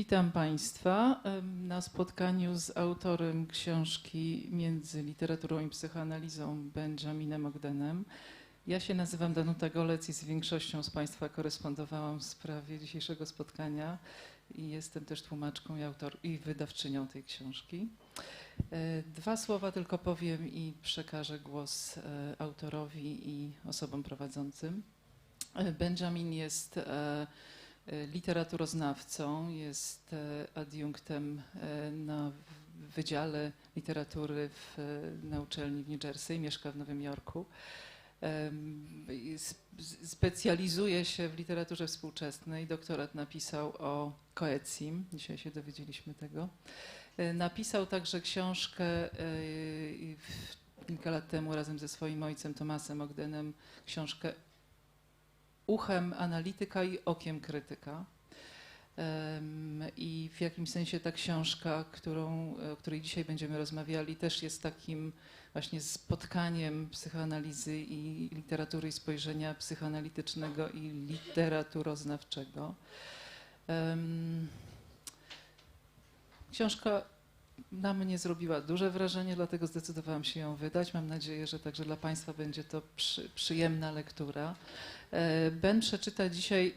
Witam Państwa na spotkaniu z autorem książki Między literaturą i psychoanalizą Benjaminem Ogdenem. Ja się nazywam Danuta Golec i z większością z Państwa korespondowałam w sprawie dzisiejszego spotkania i jestem też tłumaczką i wydawczynią tej książki. Dwa słowa tylko powiem i przekażę głos autorowi i osobom prowadzącym. Benjamin jest literaturoznawcą, jest adiunktem na Wydziale Literatury na uczelni w New Jersey, mieszka w Nowym Jorku. Specjalizuje się w literaturze współczesnej. Doktorat napisał o Coetzee, dzisiaj się dowiedzieliśmy tego. Napisał także książkę kilka lat temu razem ze swoim ojcem Thomasem Ogdenem, książkę Uchem analityka i okiem krytyka. I w jakimś sensie ta książka, o której dzisiaj będziemy rozmawiali, też jest takim właśnie spotkaniem psychoanalizy i literatury i spojrzenia psychoanalitycznego i literaturoznawczego. Książka na mnie zrobiła duże wrażenie, dlatego zdecydowałam się ją wydać. Mam nadzieję, że także dla Państwa będzie to przyjemna lektura. Ben przeczyta dzisiaj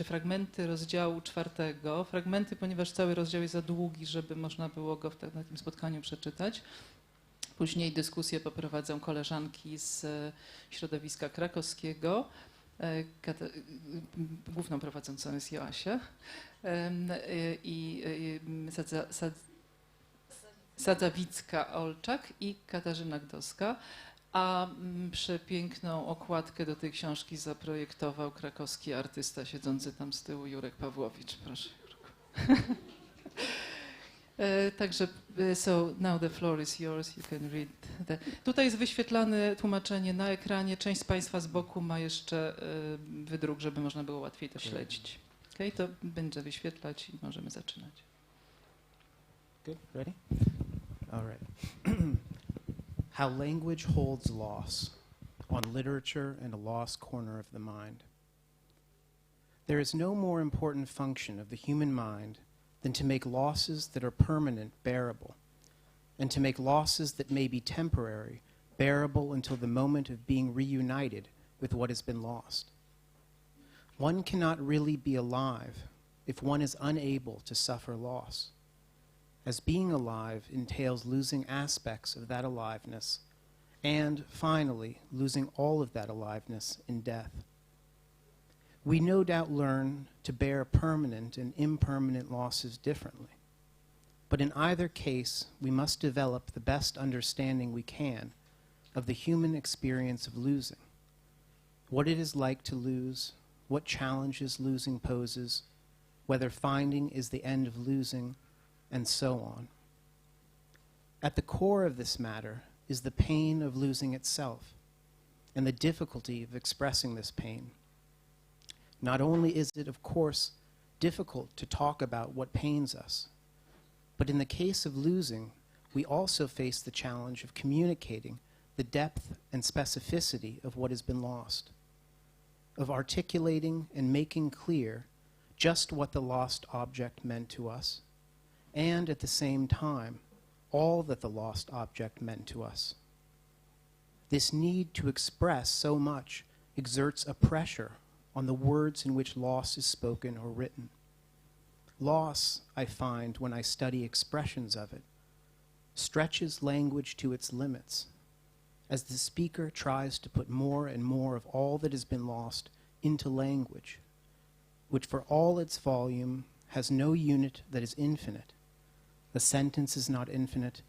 fragmenty rozdziału 4. Fragmenty, ponieważ cały rozdział jest za długi, żeby można było go na tym spotkaniu przeczytać. Później dyskusję poprowadzą koleżanki z środowiska krakowskiego. Główną prowadzącą jest Joasia i Sadzawicka-Olczak i Katarzyna Gdowska, a przepiękną okładkę do tej książki zaprojektował krakowski artysta siedzący tam z tyłu, Jurek Pawłowicz. Proszę, Jurku. Także, so now the floor is yours, you can read. Tutaj jest wyświetlane tłumaczenie na ekranie. Część z Państwa z boku ma jeszcze wydruk, żeby można było łatwiej to śledzić. Okay, to będzie wyświetlać i możemy zaczynać. Good, ready? All right. How language holds loss on literature and a lost corner of the mind. There is no more important function of the human mind than to make losses that are permanent bearable, and to make losses that may be temporary bearable until the moment of being reunited with what has been lost. One cannot really be alive if one is unable to suffer loss, as being alive entails losing aspects of that aliveness, and finally, losing all of that aliveness in death. We no doubt learn to bear permanent and impermanent losses differently, but in either case, we must develop the best understanding we can of the human experience of losing, what it is like to lose, what challenges losing poses, whether finding is the end of losing, and so on. At the core of this matter is the pain of losing itself and the difficulty of expressing this pain. Not only is it, of course, difficult to talk about what pains us, but in the case of losing, we also face the challenge of communicating the depth and specificity of what has been lost, of articulating and making clear just what the lost object meant to us, and at the same time, all that the lost object meant to us. This need to express so much exerts a pressure on the words in which loss is spoken or written. Loss, I find when I study expressions of it, stretches language to its limits, as the speaker tries to put more and more of all that has been lost into language, which for all its volume has no unit that is infinite. A sentence is not infinite,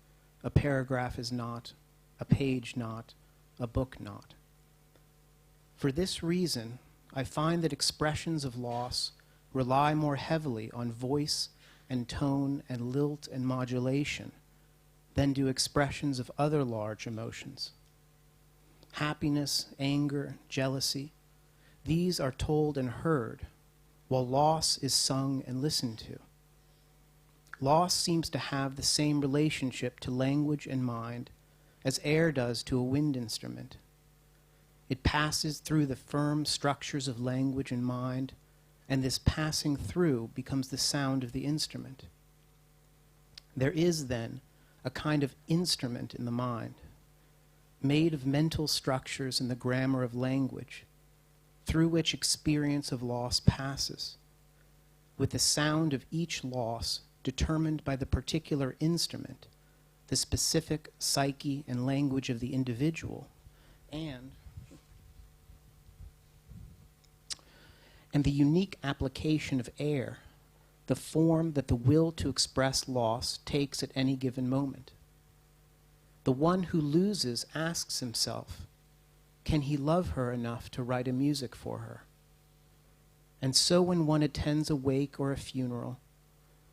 a paragraph is not, a page not, a book not. For this reason, I find that expressions of loss rely more heavily on voice and tone and lilt and modulation than do expressions of other large emotions. Happiness, anger, jealousy, these are told and heard, while loss is sung and listened to. Loss seems to have the same relationship to language and mind as air does to a wind instrument. It passes through the firm structures of language and mind and this passing through becomes the sound of the instrument. There is, then, a kind of instrument in the mind, made of mental structures and the grammar of language, through which experience of loss passes, with the sound of each loss determined by the particular instrument, the specific psyche and language of the individual, and the unique application of air, the form that the will to express loss takes at any given moment. The one who loses asks himself, can he love her enough to write a music for her? And so when one attends a wake or a funeral,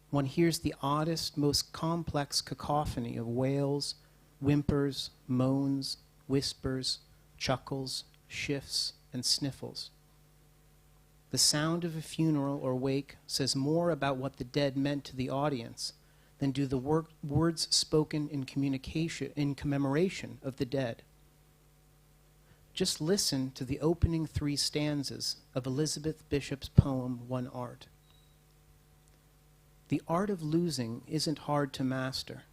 one hears the oddest, most complex cacophony of wails, whimpers, moans, whispers, chuckles, shifts, and sniffles. The sound of a funeral or wake says more about what the dead meant to the audience than do the words spoken in commemoration of the dead. Just listen to the opening 3 stanzas of Elizabeth Bishop's poem, One Art. The art of losing isn't hard to master.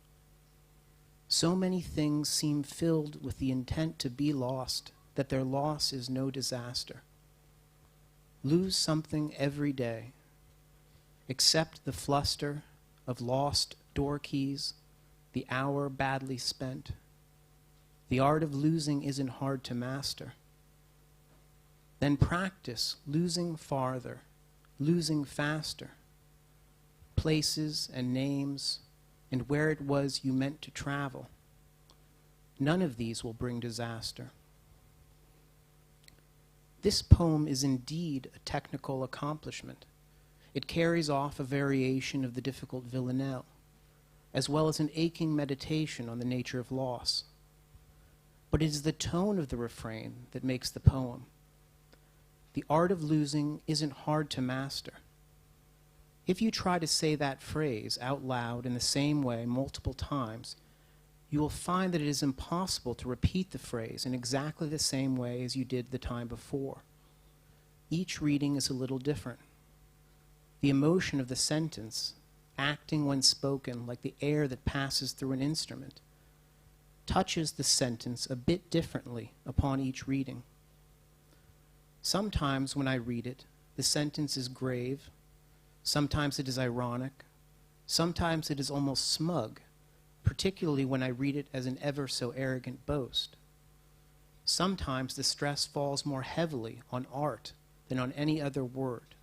So many things seem filled with the intent to be lost that their loss is no disaster. Lose something every day. Accept the fluster of lost door keys, the hour badly spent. The art of losing isn't hard to master. Then practice losing farther, losing faster. Places and names, and where it was you meant to travel. None of these will bring disaster. This poem is indeed a technical accomplishment. It carries off a variation of the difficult villanelle, as well as an aching meditation on the nature of loss. But it is the tone of the refrain that makes the poem. The art of losing isn't hard to master. If you try to say that phrase out loud in the same way multiple times, you will find that it is impossible to repeat the phrase in exactly the same way as you did the time before. Each reading is a little different. The emotion of the sentence, acting when spoken like the air that passes through an instrument, touches the sentence a bit differently upon each reading. Sometimes when I read it, the sentence is grave, sometimes it is ironic, sometimes it is almost smug, particularly when I read it as an ever so arrogant boast. Sometimes the stress falls more heavily on art than on any other word,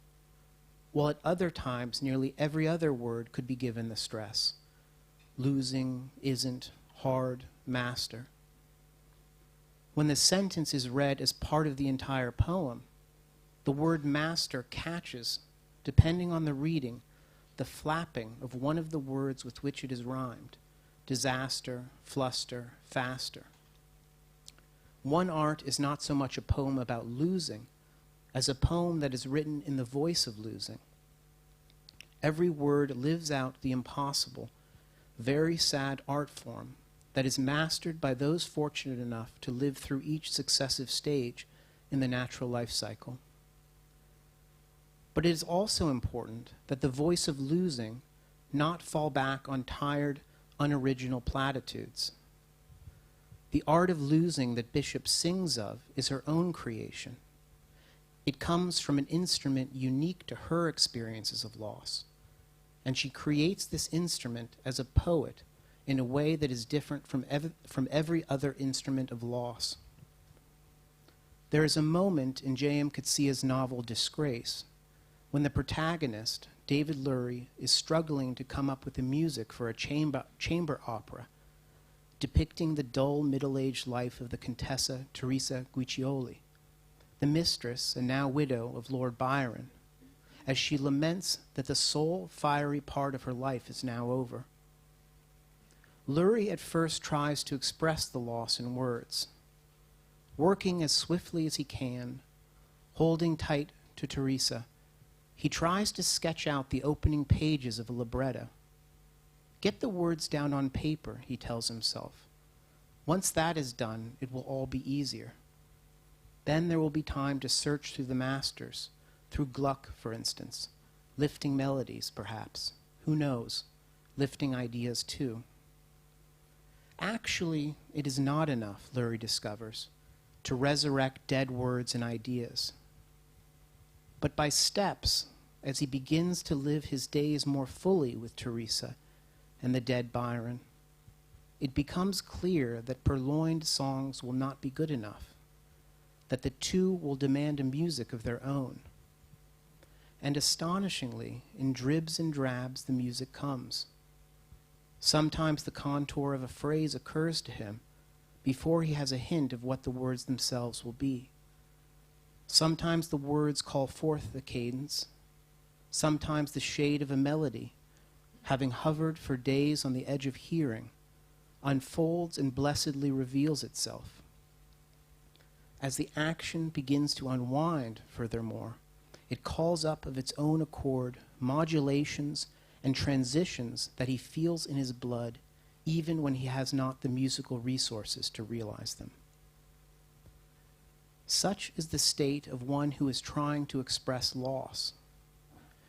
while at other times nearly every other word could be given the stress. Losing, isn't, hard, master. When the sentence is read as part of the entire poem, the word master catches, depending on the reading, the flapping of one of the words with which it is rhymed: disaster, fluster, faster. One Art is not so much a poem about losing as a poem that is written in the voice of losing. Every word lives out the impossible, very sad art form that is mastered by those fortunate enough to live through each successive stage in the natural life cycle. But it is also important that the voice of losing not fall back on tired, unoriginal platitudes. The art of losing that Bishop sings of is her own creation. It comes from an instrument unique to her experiences of loss, and she creates this instrument as a poet in a way that is different from every other instrument of loss. There is a moment in J.M. Coetzee's novel Disgrace when the protagonist, David Lurie, is struggling to come up with the music for a chamber opera depicting the dull middle-aged life of the Contessa Teresa Guiccioli, the mistress and now widow of Lord Byron, as she laments that the sole fiery part of her life is now over. Lurie at first tries to express the loss in words. Working as swiftly as he can, holding tight to Teresa, he tries to sketch out the opening pages of a libretto. Get the words down on paper, he tells himself. Once that is done, it will all be easier. Then there will be time to search through the masters, through Gluck, for instance, lifting melodies, perhaps. Who knows? Lifting ideas, too. Actually, it is not enough, Lurie discovers, to resurrect dead words and ideas. But by steps, as he begins to live his days more fully with Teresa and the dead Byron, it becomes clear that purloined songs will not be good enough, that the two will demand a music of their own. And astonishingly, in dribs and drabs, the music comes. Sometimes the contour of a phrase occurs to him before he has a hint of what the words themselves will be. Sometimes the words call forth the cadence. Sometimes the shade of a melody, having hovered for days on the edge of hearing, unfolds and blessedly reveals itself. As the action begins to unwind, furthermore, it calls up of its own accord modulations and transitions that he feels in his blood, even when he has not the musical resources to realize them. Such is the state of one who is trying to express loss.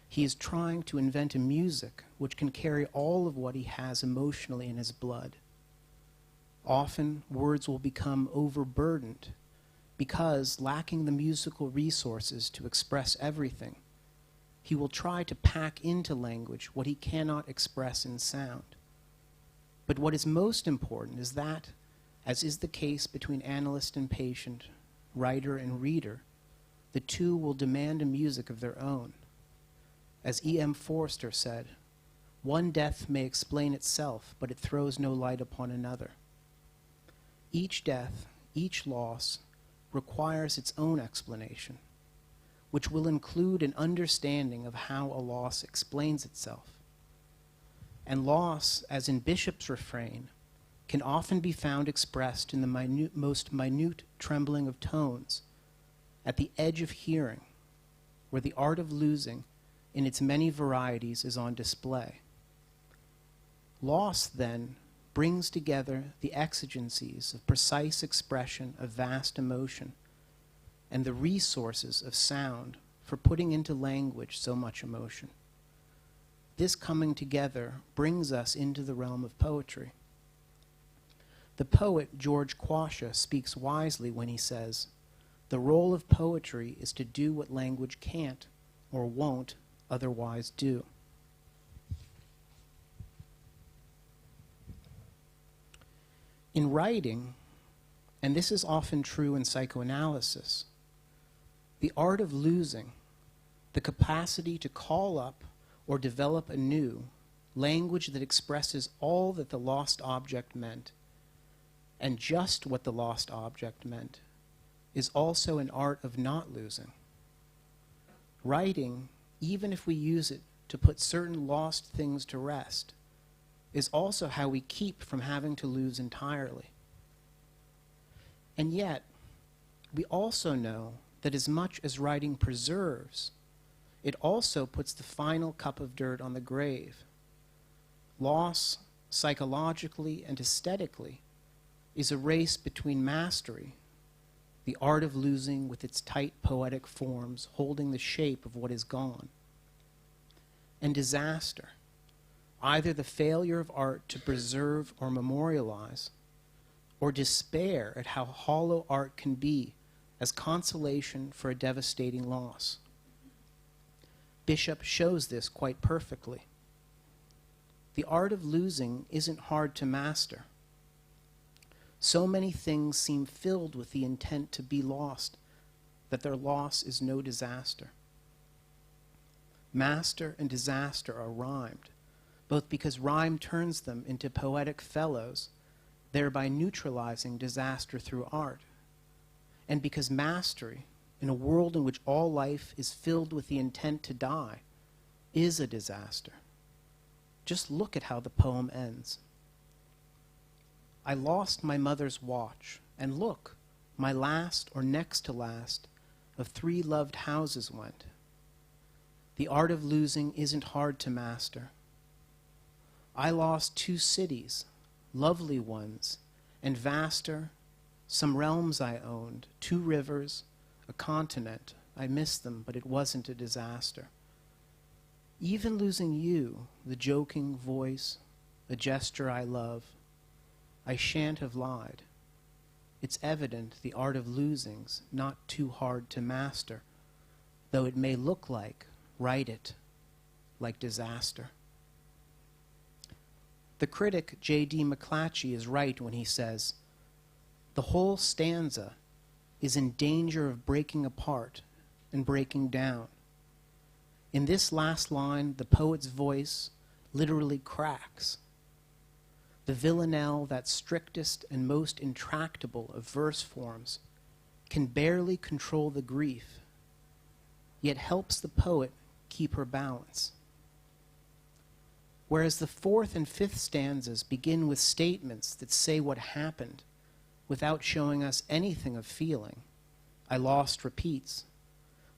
He is trying to invent a music which can carry all of what he has emotionally in his blood. Often, words will become overburdened because, lacking the musical resources to express everything, he will try to pack into language what he cannot express in sound. But what is most important is that, as is the case between analyst and patient, writer and reader, the two will demand a music of their own. As E.M. Forster said, one death may explain itself, but it throws no light upon another. Each death, each loss, requires its own explanation, which will include an understanding of how a loss explains itself. And loss, as in Bishop's refrain, can often be found expressed in the most minute trembling of tones, at the edge of hearing, where the art of losing in its many varieties is on display. Loss, then, brings together the exigencies of precise expression of vast emotion and the resources of sound for putting into language so much emotion. This coming together brings us into the realm of poetry. The poet George Quasha speaks wisely when he says, "The role of poetry is to do what language can't or won't otherwise do." In writing, and this is often true in psychoanalysis, the art of losing, the capacity to call up or develop anew language that expresses all that the lost object meant, and just what the lost object meant, is also an art of not losing. Writing, even if we use it to put certain lost things to rest, is also how we keep from having to lose entirely. And yet, we also know that as much as writing preserves, it also puts the final cup of dirt on the grave. Loss, psychologically and aesthetically, is a race between mastery, the art of losing with its tight poetic forms holding the shape of what is gone, and disaster, either the failure of art to preserve or memorialize, or despair at how hollow art can be as consolation for a devastating loss. Bishop shows this quite perfectly. The art of losing isn't hard to master. So many things seem filled with the intent to be lost that their loss is no disaster. Master and disaster are rhymed, both because rhyme turns them into poetic fellows, thereby neutralizing disaster through art, and because mastery, in a world in which all life is filled with the intent to die, is a disaster. Just look at how the poem ends. I lost my mother's watch, and look, my last or next to last of 3 loved houses went. The art of losing isn't hard to master. I lost 2 cities, lovely ones, and vaster, some realms I owned, 2 rivers, a continent, I miss them, but it wasn't a disaster. Even losing you, the joking voice, a gesture I love, I shan't have lied. It's evident the art of losing's not too hard to master, though it may look like, write it, like disaster. The critic J.D. McClatchy is right when he says, the whole stanza is in danger of breaking apart and breaking down. In this last line, the poet's voice literally cracks. The villanelle, that strictest and most intractable of verse forms, can barely control the grief, yet helps the poet keep her balance. Whereas the fourth and fifth stanzas begin with statements that say what happened without showing us anything of feeling, I lost repeats.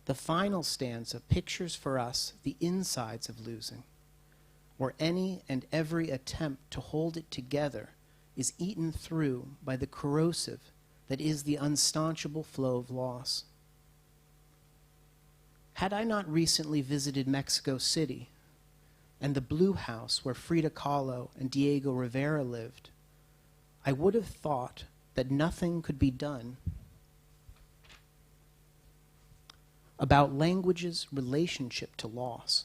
The final stanza pictures for us the insides of losing, where any and every attempt to hold it together is eaten through by the corrosive that is the unstaunchable flow of loss. Had I not recently visited Mexico City and the Blue House where Frida Kahlo and Diego Rivera lived, I would have thought that nothing could be done about language's relationship to loss.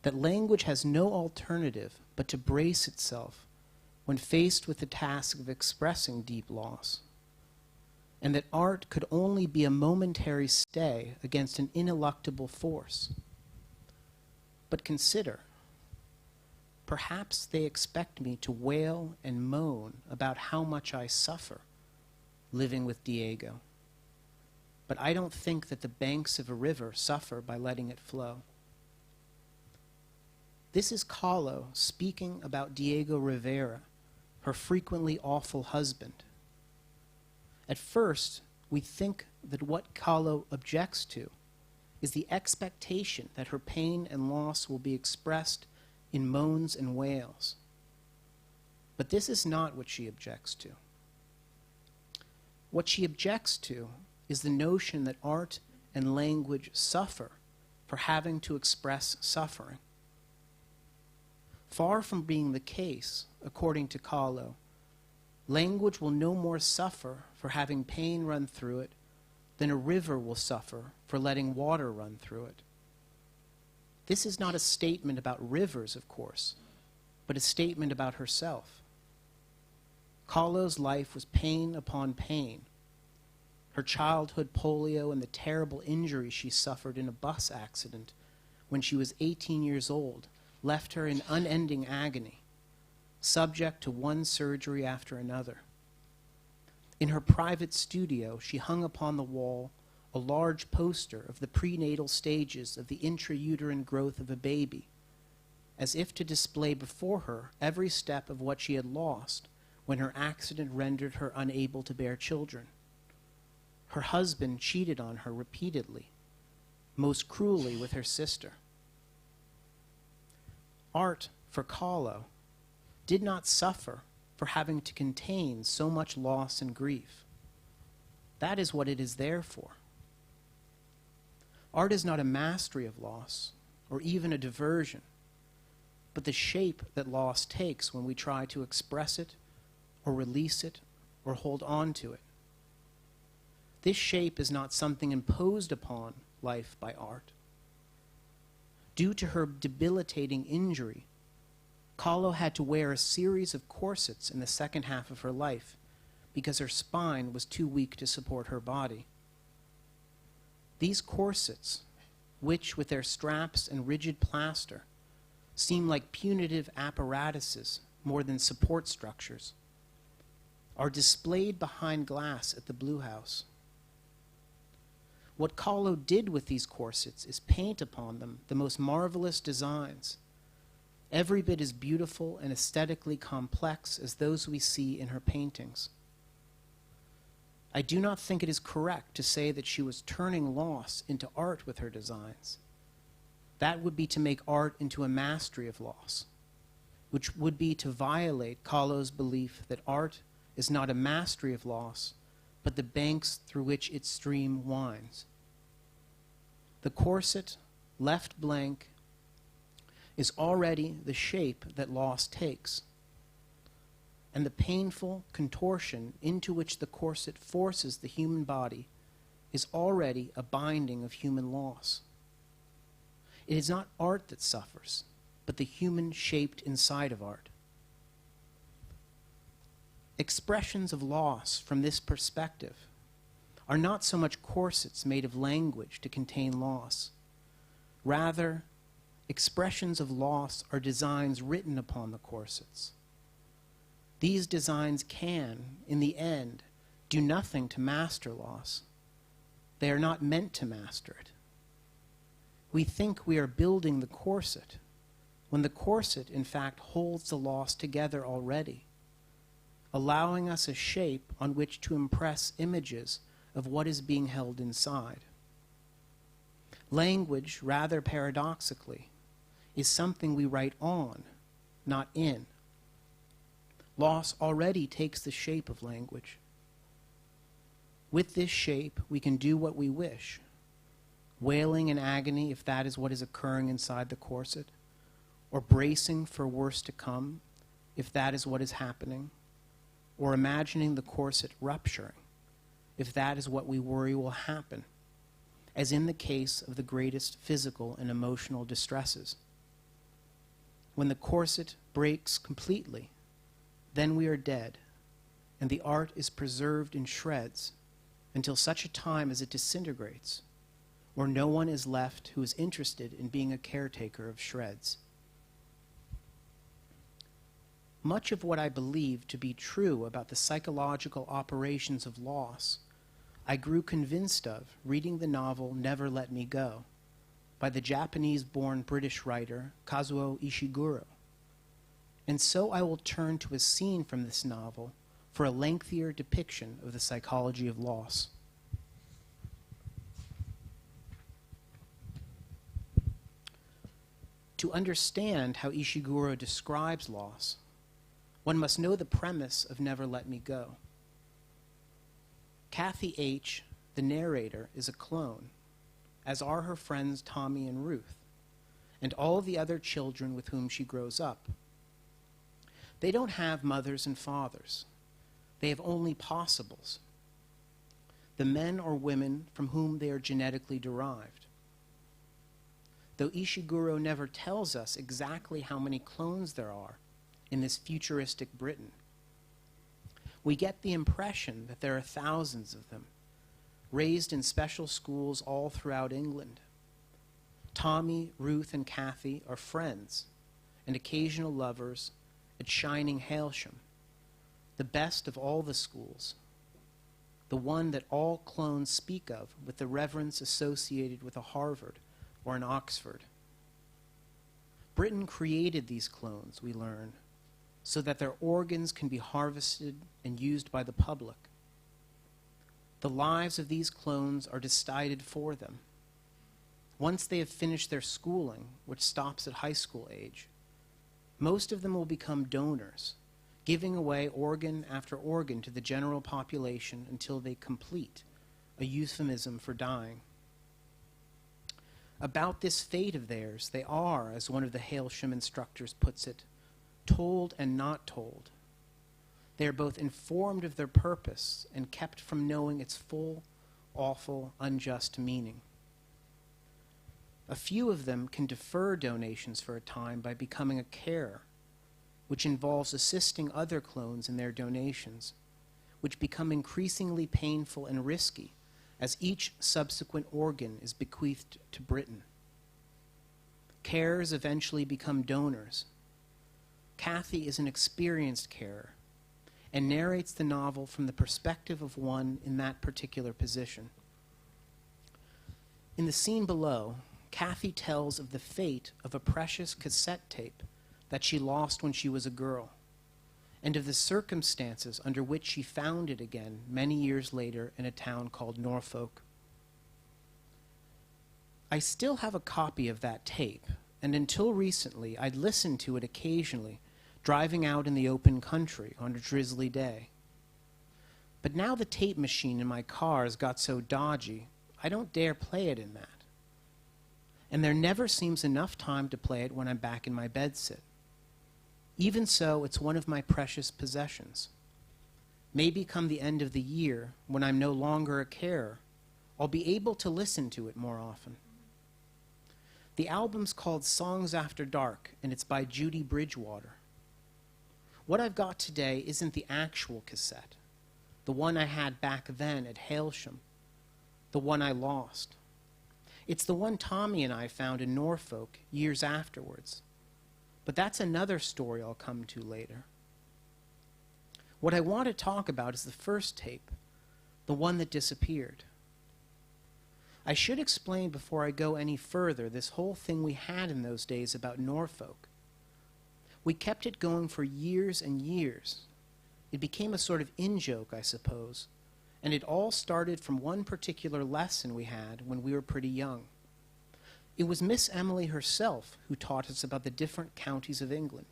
That language has no alternative but to brace itself when faced with the task of expressing deep loss, and that art could only be a momentary stay against an ineluctable force. But consider, perhaps they expect me to wail and moan about how much I suffer living with Diego. But I don't think that the banks of a river suffer by letting it flow. This is Kahlo speaking about Diego Rivera, her frequently awful husband. At first, we think that what Kahlo objects to is the expectation that her pain and loss will be expressed in moans and wails. But this is not what she objects to. What she objects to is the notion that art and language suffer for having to express suffering. Far from being the case, according to Kahlo, language will no more suffer for having pain run through it than a river will suffer for letting water run through it. This is not a statement about rivers, of course, but a statement about herself. Kahlo's life was pain upon pain. Her childhood polio and the terrible injury she suffered in a bus accident when she was 18 years old left her in unending agony, subject to one surgery after another. In her private studio, she hung upon the wall a large poster of the prenatal stages of the intrauterine growth of a baby, as if to display before her every step of what she had lost when her accident rendered her unable to bear children. Her husband cheated on her repeatedly, most cruelly with her sister. Art, for Kahlo, did not suffer for having to contain so much loss and grief. That is what it is there for. Art is not a mastery of loss, or even a diversion, but the shape that loss takes when we try to express it, or release it, or hold on to it. This shape is not something imposed upon life by art. Due to her debilitating injury, Kahlo had to wear a series of corsets in the second half of her life because her spine was too weak to support her body. These corsets, which with their straps and rigid plaster seem like punitive apparatuses more than support structures, are displayed behind glass at the Blue House. What Kahlo did with these corsets is paint upon them the most marvelous designs, every bit as beautiful and aesthetically complex as those we see in her paintings. I do not think it is correct to say that she was turning loss into art with her designs. That would be to make art into a mastery of loss, which would be to violate Kahlo's belief that art is not a mastery of loss, but the banks through which its stream winds. The corset, left blank, is already the shape that loss takes, and the painful contortion into which the corset forces the human body is already a binding of human loss. It is not art that suffers, but the human shaped inside of art. Expressions of loss from this perspective are not so much corsets made of language to contain loss. Rather, expressions of loss are designs written upon the corsets. These designs can, in the end, do nothing to master loss. They are not meant to master it. We think we are building the corset, when the corset, in fact, holds the loss together already, allowing us a shape on which to impress images of what is being held inside. Language, rather paradoxically, is something we write on, not in. Loss already takes the shape of language. With this shape, we can do what we wish, wailing in agony if that is what is occurring inside the corset, or bracing for worse to come if that is what is happening, or imagining the corset rupturing if that is what we worry will happen, as in the case of the greatest physical and emotional distresses. When the corset breaks completely, then we are dead, and the art is preserved in shreds until such a time as it disintegrates, or no one is left who is interested in being a caretaker of shreds. Much of what I believe to be true about the psychological operations of loss, I grew convinced of reading the novel Never Let Me Go by the Japanese-born British writer Kazuo Ishiguro. And so I will turn to a scene from this novel for a lengthier depiction of the psychology of loss. To understand how Ishiguro describes loss, one must know the premise of Never Let Me Go. Kathy H., the narrator, is a clone, as are her friends Tommy and Ruth, and all the other children with whom she grows up. They don't have mothers and fathers. They have only possibles, the men or women from whom they are genetically derived. Though Ishiguro never tells us exactly how many clones there are in this futuristic Britain, we get the impression that there are thousands of them, raised in special schools all throughout England. Tommy, Ruth, and Kathy are friends and occasional lovers at Shining Hailsham, the best of all the schools, the one that all clones speak of with the reverence associated with a Harvard or an Oxford. Britain created these clones, we learn, so that their organs can be harvested and used by the public. The lives of these clones are decided for them. Once they have finished their schooling, which stops at high school age, most of them will become donors, giving away organ after organ to the general population until they complete, a euphemism for dying. About this fate of theirs, they are, as one of the Hailsham instructors puts it, told and not told. They are both informed of their purpose and kept from knowing its full, awful, unjust meaning. A few of them can defer donations for a time by becoming a carer, which involves assisting other clones in their donations, which become increasingly painful and risky as each subsequent organ is bequeathed to Britain. Carers eventually become donors. Kathy is an experienced carer and narrates the novel from the perspective of one in that particular position. In the scene below, Kathy tells of the fate of a precious cassette tape that she lost when she was a girl, and of the circumstances under which she found it again many years later in a town called Norfolk. I still have a copy of that tape, and until recently I'd listened to it occasionally, driving out in the open country on a drizzly day. But now the tape machine in my car has got so dodgy, I don't dare play it in that. and there never seems enough time to play it when I'm back in my bedsit. Even so, it's one of my precious possessions. Maybe come the end of the year, when I'm no longer a carer, I'll be able to listen to it more often. The album's called Songs After Dark, and it's by Judy Bridgewater. What I've got today isn't the actual cassette, the one I had back then at Hailsham, the one I lost. It's the one Tommy and I found in Norfolk years afterwards. But that's another story I'll come to later. What I want to talk about is the first tape, the one that disappeared. I should explain before I go any further this whole thing we had in those days about Norfolk. We kept it going for years and years. It became a sort of in-joke, I suppose, and it all started from one particular lesson we had when we were pretty young. It was Miss Emily herself who taught us about the different counties of England.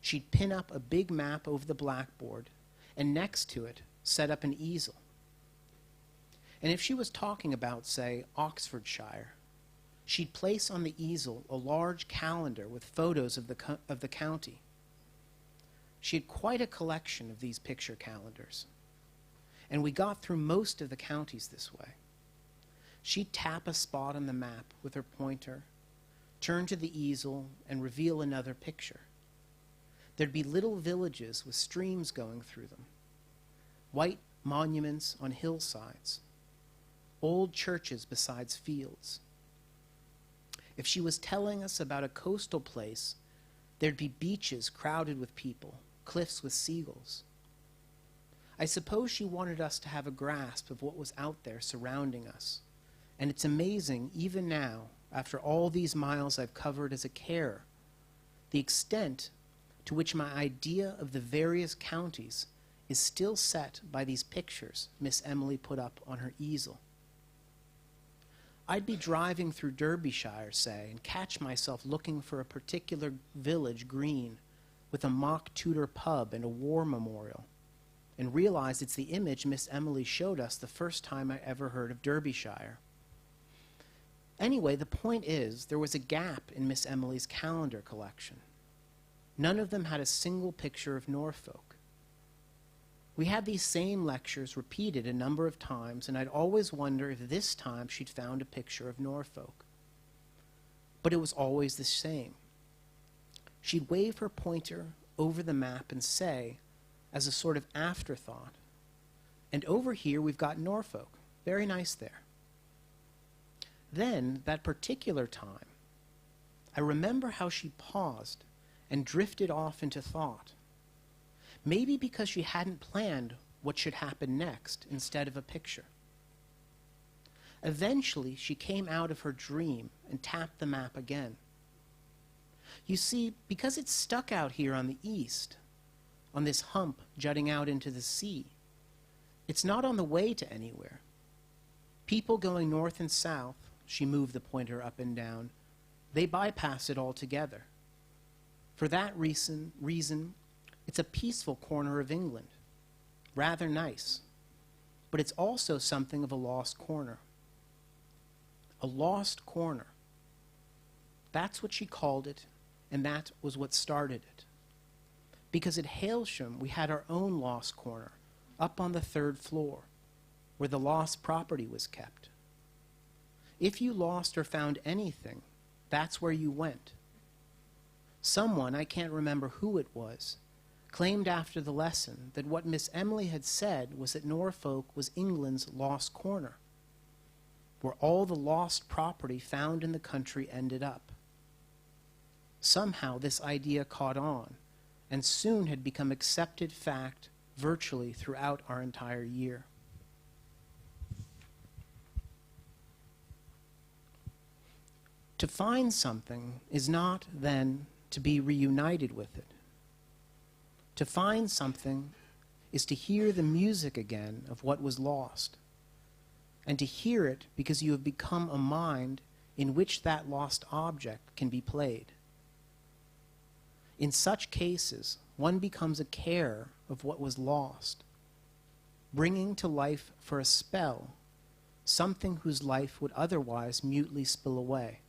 She'd pin up a big map over the blackboard, and next to it, set up an easel. And if she was talking about, say, Oxfordshire, she'd place on the easel a large calendar with photos of the county. She had quite a collection of these picture calendars, and we got through most of the counties this way. She'd tap a spot on the map with her pointer, turn to the easel, and reveal another picture. There'd be little villages with streams going through them, white monuments on hillsides, old churches beside fields. If she was telling us about a coastal place, there'd be beaches crowded with people, cliffs with seagulls. I suppose she wanted us to have a grasp of what was out there surrounding us. And it's amazing, even now, after all these miles I've covered as a carer, the extent to which my idea of the various counties is still set by these pictures Miss Emily put up on her easel. I'd be driving through Derbyshire, say, and catch myself looking for a particular village green with a mock Tudor pub and a war memorial, and realize it's the image Miss Emily showed us the first time I ever heard of Derbyshire. Anyway, the point is, there was a gap in Miss Emily's calendar collection. None of them had a single picture of Norfolk. We had these same lectures repeated a number of times, and I'd always wonder if this time she'd found a picture of Norfolk. But it was always the same. She'd wave her pointer over the map and say, as a sort of afterthought, "And over here we've got Norfolk. Very nice there." Then, that particular time, I remember how she paused and drifted off into thought. Maybe because she hadn't planned what should happen next instead of a picture. Eventually, she came out of her dream and tapped the map again. You see, because it's stuck out here on the east, on this hump jutting out into the sea, it's not on the way to anywhere. People going north and south, she moved the pointer up and down, they bypass it altogether. For that reason, it's a peaceful corner of England, rather nice, but it's also something of a lost corner. A lost corner. That's what she called it, and that was what started it. Because at Hailsham, we had our own lost corner, up on the 3rd floor, where the lost property was kept. If you lost or found anything, that's where you went. Someone, I can't remember who it was, claimed after the lesson that what Miss Emily had said was that Norfolk was England's lost corner, where all the lost property found in the country ended up. Somehow this idea caught on, and soon had become accepted fact virtually throughout our entire year. To find something is not, then, to be reunited with it. To find something is to hear the music again of what was lost, and to hear it because you have become a mind in which that lost object can be played. In such cases, one becomes a carer of what was lost, bringing to life for a spell something whose life would otherwise mutely spill away.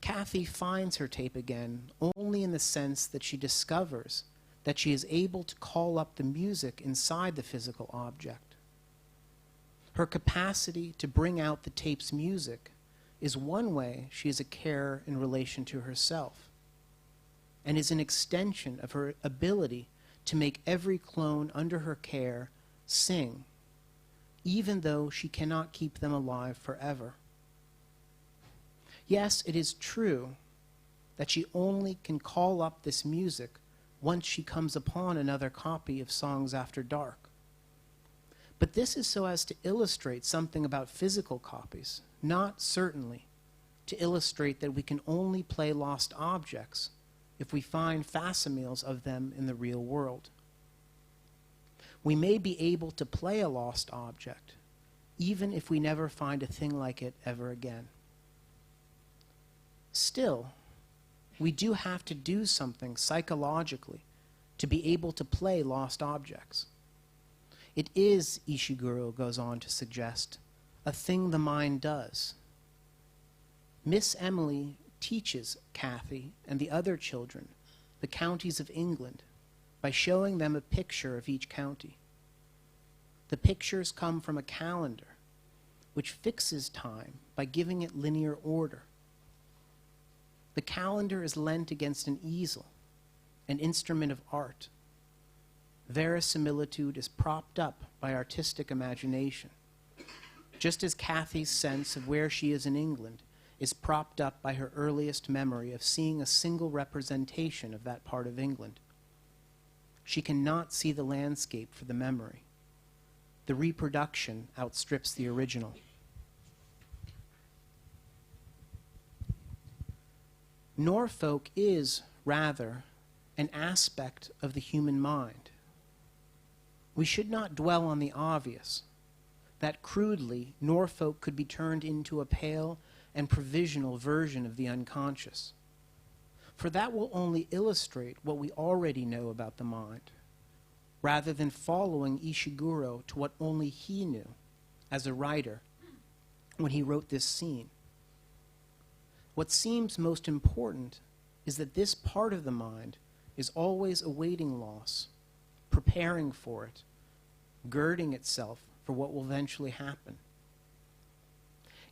Kathy finds her tape again only in the sense that she discovers that she is able to call up the music inside the physical object. Her capacity to bring out the tape's music is one way she is a carer in relation to herself, and is an extension of her ability to make every clone under her care sing, even though she cannot keep them alive forever. Yes, it is true that she only can call up this music once she comes upon another copy of Songs After Dark. But this is so as to illustrate something about physical copies, not certainly to illustrate that we can only play lost objects if we find facsimiles of them in the real world. We may be able to play a lost object, even if we never find a thing like it ever again. Still, we do have to do something psychologically to be able to play lost objects. It is, Ishiguro goes on to suggest, a thing the mind does. Miss Emily teaches Kathy and the other children the counties of England by showing them a picture of each county. The pictures come from a calendar which fixes time by giving it linear order. The calendar is leant against an easel, an instrument of art. Verisimilitude is propped up by artistic imagination, just as Kathy's sense of where she is in England is propped up by her earliest memory of seeing a single representation of that part of England. She cannot see the landscape for the memory. The reproduction outstrips the original. Norfolk is, rather, an aspect of the human mind. We should not dwell on the obvious, that crudely Norfolk could be turned into a pale and provisional version of the unconscious, for that will only illustrate what we already know about the mind, rather than following Ishiguro to what only he knew as a writer when he wrote this scene. What seems most important is that this part of the mind is always awaiting loss, preparing for it, girding itself for what will eventually happen.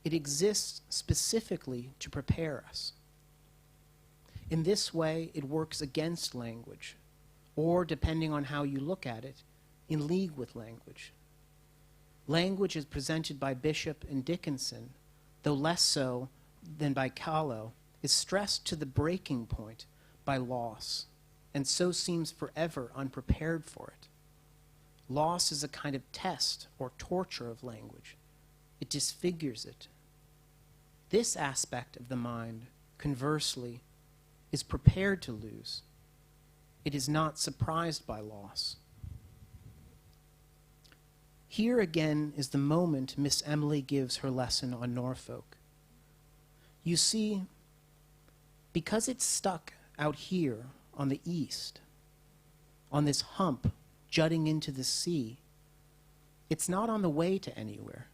It exists specifically to prepare us. In this way, it works against language, or, depending on how you look at it, in league with language. Language as presented by Bishop and Dickinson, though less so than by Kahlo, is stressed to the breaking point by loss, and so seems forever unprepared for it. Loss is a kind of test or torture of language. It disfigures it. This aspect of the mind, conversely, is prepared to lose. It is not surprised by loss. Here again is the moment Miss Emily gives her lesson on Norfolk. You see, because it's stuck out here on the east, on this hump jutting into the sea, it's not on the way to anywhere.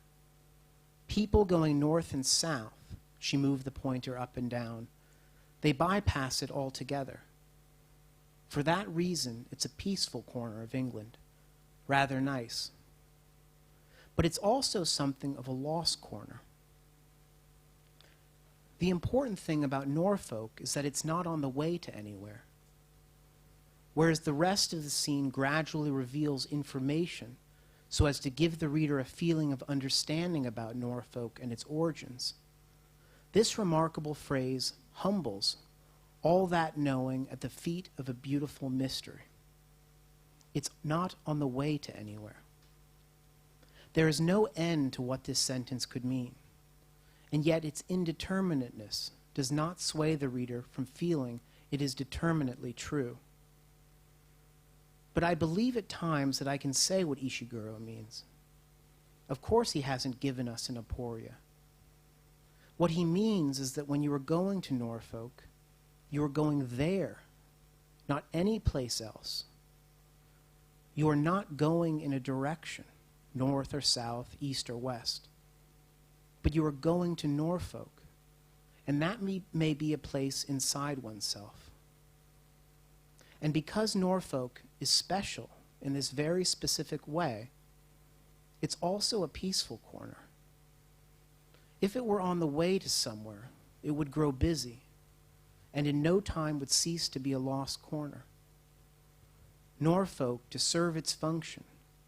People going north and south, she moved the pointer up and down, they bypass it altogether. For that reason, it's a peaceful corner of England, rather nice. But it's also something of a lost corner. The important thing about Norfolk is that it's not on the way to anywhere. Whereas the rest of the scene gradually reveals information so as to give the reader a feeling of understanding about Norfolk and its origins, this remarkable phrase humbles all that knowing at the feet of a beautiful mystery. It's not on the way to anywhere. There is no end to what this sentence could mean, and yet its indeterminateness does not sway the reader from feeling it is determinately true. But I believe at times that I can say what Ishiguro means. Of course he hasn't given us an aporia. What he means is that when you are going to Norfolk, you are going there, not any place else. You are not going in a direction. north or south, east or west. But you are going to Norfolk, and that may be a place inside oneself. And because Norfolk is special in this very specific way, it's also a peaceful corner. If it were on the way to somewhere, it would grow busy, and in no time would cease to be a lost corner. Norfolk, to serve its function,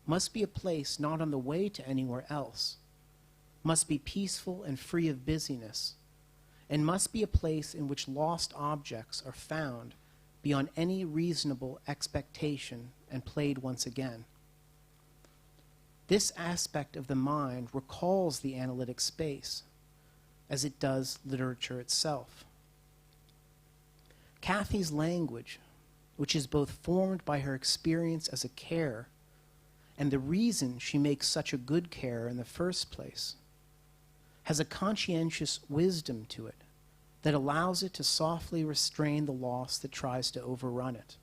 must be a place not on the way to anywhere else, must be peaceful and free of busyness, and must be a place in which lost objects are found beyond any reasonable expectation and played once again. This aspect of the mind recalls the analytic space, as it does literature itself. Kathy's language, which is both formed by her experience as a carer and the reason she makes such a good carer in the first place, has a conscientious wisdom to it that allows it to softly restrain the loss that tries to overrun it.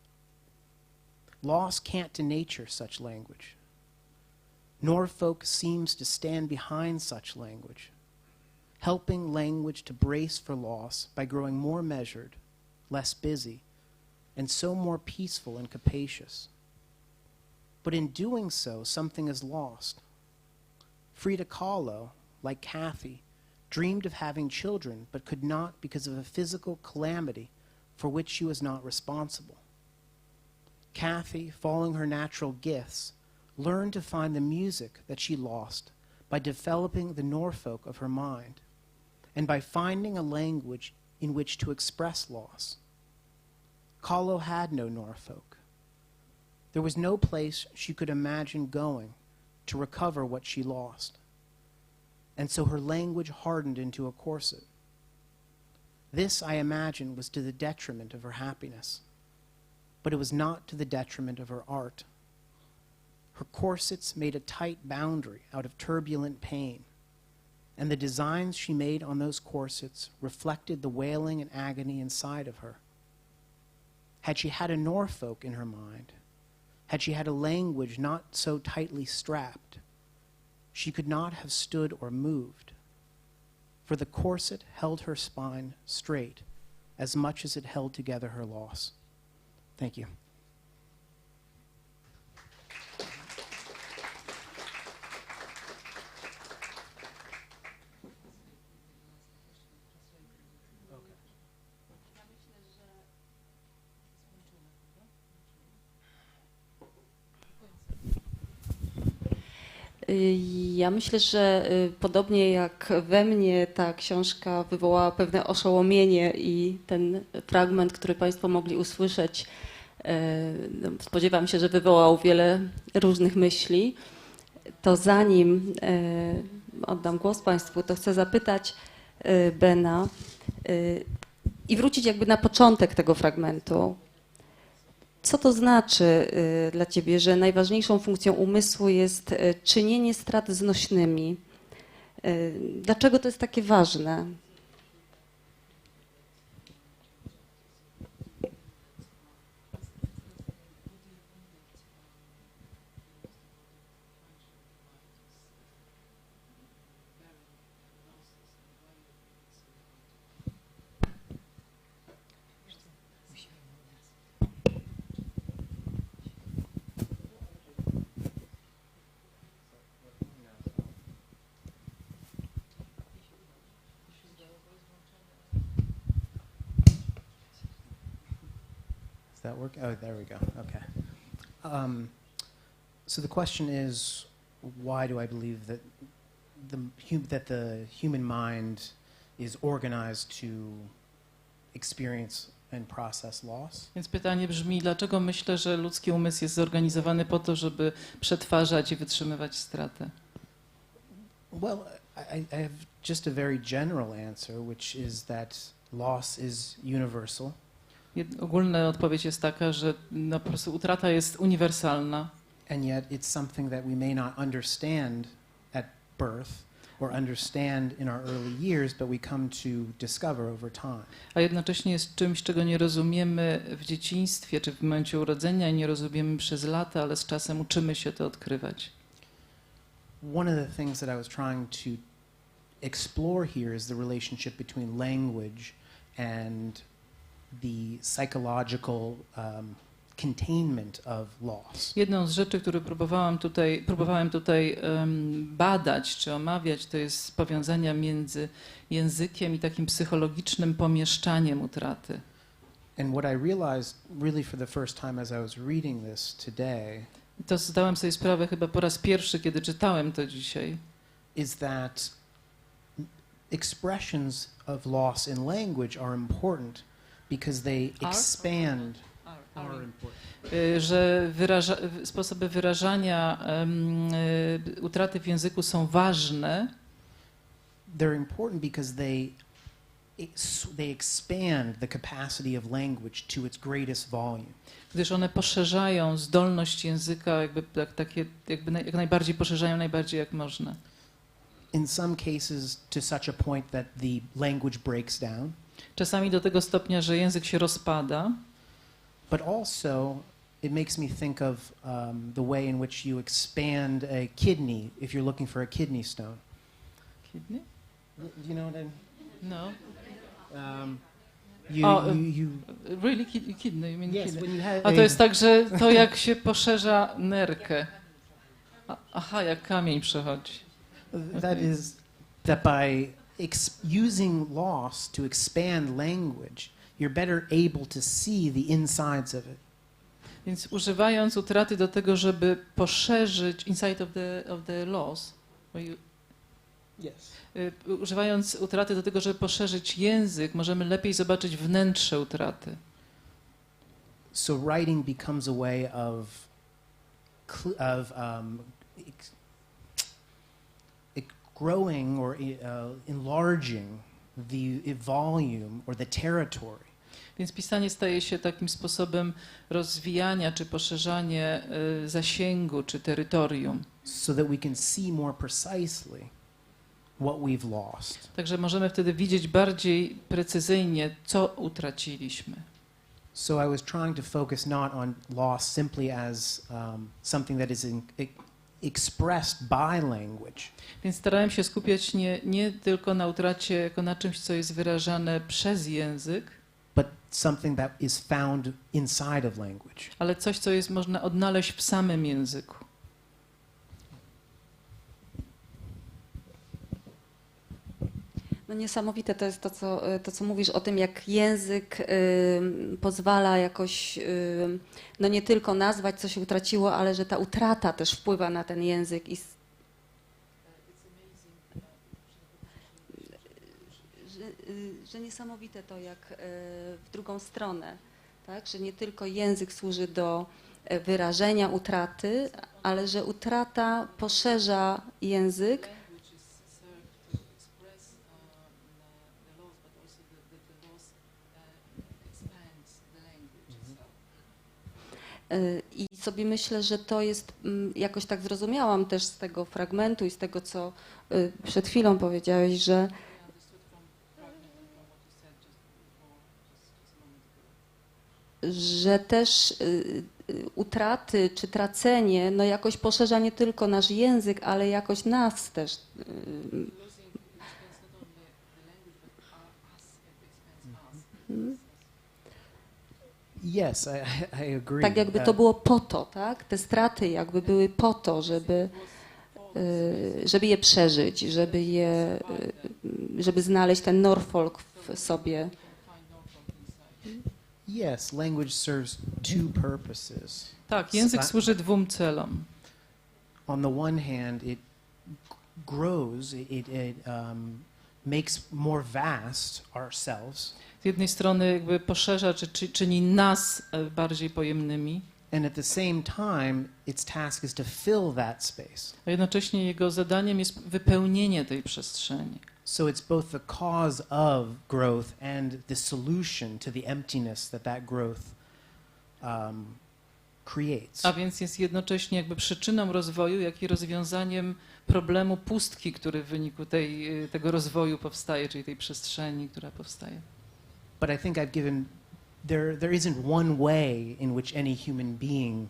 Loss can't denature such language. Norfolk seems to stand behind such language, helping language to brace for loss by growing more measured, less busy, and so more peaceful and capacious. But in doing so, something is lost. Frida Kahlo, like Kathy, dreamed of having children, but could not because of a physical calamity for which she was not responsible. Kathy, following her natural gifts, learned to find the music that she lost by developing the Norfolk of her mind, and by finding a language in which to express loss. Kahlo had no Norfolk. There was no place she could imagine going to recover what she lost. And so her language hardened into a corset. This, I imagine, was to the detriment of her happiness, but it was not to the detriment of her art. Her corsets made a tight boundary out of turbulent pain, and the designs she made on those corsets reflected the wailing and agony inside of her. Had she had a Norfolk in her mind, had she had a language not so tightly strapped, she could not have stood or moved, for the corset held her spine straight as much as it held together her loss. Thank you. Ja myślę, że podobnie jak we mnie ta książka wywołała pewne oszołomienie i ten fragment, który Państwo mogli usłyszeć, spodziewam się, że wywołał wiele różnych myśli. To zanim oddam głos Państwu, to chcę zapytać Bena i wrócić jakby na początek tego fragmentu. Co to znaczy dla Ciebie, że najważniejszą funkcją umysłu jest czynienie strat znośnymi? Dlaczego to jest takie ważne? Does that work? Oh, there we go. Okay. So the question is, why do I believe that the human mind is organized to experience and process loss? Więc pytanie brzmi, dlaczego myślę, że ludzki umysł jest zorganizowany po to, żeby przetwarzać i wytrzymywać stratę? Well, I have just a very general answer, which is that loss is universal. Ogólna odpowiedź jest taka, że po prostu utrata jest uniwersalna. And yet it's something that we may not understand at birth or understand in our early years, but we come to discover over time. A jednocześnie jest czymś, czego nie rozumiemy w dzieciństwie czy w momencie urodzenia i nie rozumiemy przez lata, ale z czasem uczymy się to odkrywać. one of the things that I was trying to explore here is the relationship between language and the psychological containment of loss. Jedną z rzeczy, które próbowałem tutaj badać czy omawiać, to jest powiązania między językiem i takim psychologicznym pomieszczaniem utraty. And what I realized really for the first time as I was reading this today To zdałem sobie sprawę chyba po raz pierwszy, kiedy czytałem to dzisiaj, is that expressions of loss in language are important because they expand że sposoby wyrażania utraty w języku są ważne. They're important because they expand the capacity of language to its greatest volume. Gdyż one poszerzają zdolność języka, jak najbardziej poszerzają, najbardziej jak można. In some cases to such a point that the language breaks down. Czasami do tego stopnia, że język się rozpada. But also it makes me think of the way in which you expand a kidney if you're looking for a kidney stone. Kidney? Do you know what I mean? No. Really kidney? You mean yes, kidney? when you have A to jest tak, że to jak się poszerza nerkę. Aha, jak kamień przechodzi. That is that by using loss to expand language, you're better able to see the insides of it. Więc używając utraty do tego, żeby poszerzyć inside of the loss, Yes. Używając utraty do tego, żeby poszerzyć język, możemy lepiej zobaczyć wnętrze utraty. So writing becomes a way of growing or enlarging the volume or the territory. Więc pisanie staje się takim sposobem rozwijania czy poszerzania zasięgu czy terytorium. So that we can see more precisely what we've lost. Także możemy wtedy widzieć bardziej precyzyjnie, co utraciliśmy. So I was trying to focus not on loss simply as something that is expressed by language. Więc starałem się skupiać nie tylko na utracie jako na czymś, co jest wyrażane przez język, but something that is found inside of language. Ale coś, co jest można odnaleźć w samym języku. No niesamowite to jest to, co mówisz o tym, jak język pozwala jakoś no nie tylko nazwać, co się utraciło, ale że ta utrata też wpływa na ten język. Że niesamowite to, jak w drugą stronę, tak? Że nie tylko język służy do wyrażenia utraty, ale że utrata poszerza język. I sobie myślę, że to jest, jakoś tak zrozumiałam też z tego fragmentu i z tego, co przed chwilą powiedziałeś, że też utraty czy tracenie no jakoś poszerza nie tylko nasz język, ale jakoś nas też. Yes, I agree. Tak jakby to było po to, tak? Te straty jakby były po to, żeby je przeżyć, żeby znaleźć ten Norfolk w sobie. Yes, language serves two purposes. Tak, język służy dwóm celom. On the one hand, it grows, it makes more vast ourselves. Z jednej strony jakby poszerza, czy czyni nas bardziej pojemnymi. And at the same time, its task is to fill that space. A jednocześnie jego zadaniem jest wypełnienie tej przestrzeni. So it's both the cause of growth and the solution to the emptiness that growth creates. A więc jest jednocześnie jakby przyczyną rozwoju, jak i rozwiązaniem problemu pustki, który w wyniku tego rozwoju powstaje, czyli tej przestrzeni, która powstaje. But I think I've given there isn't one way in which any human being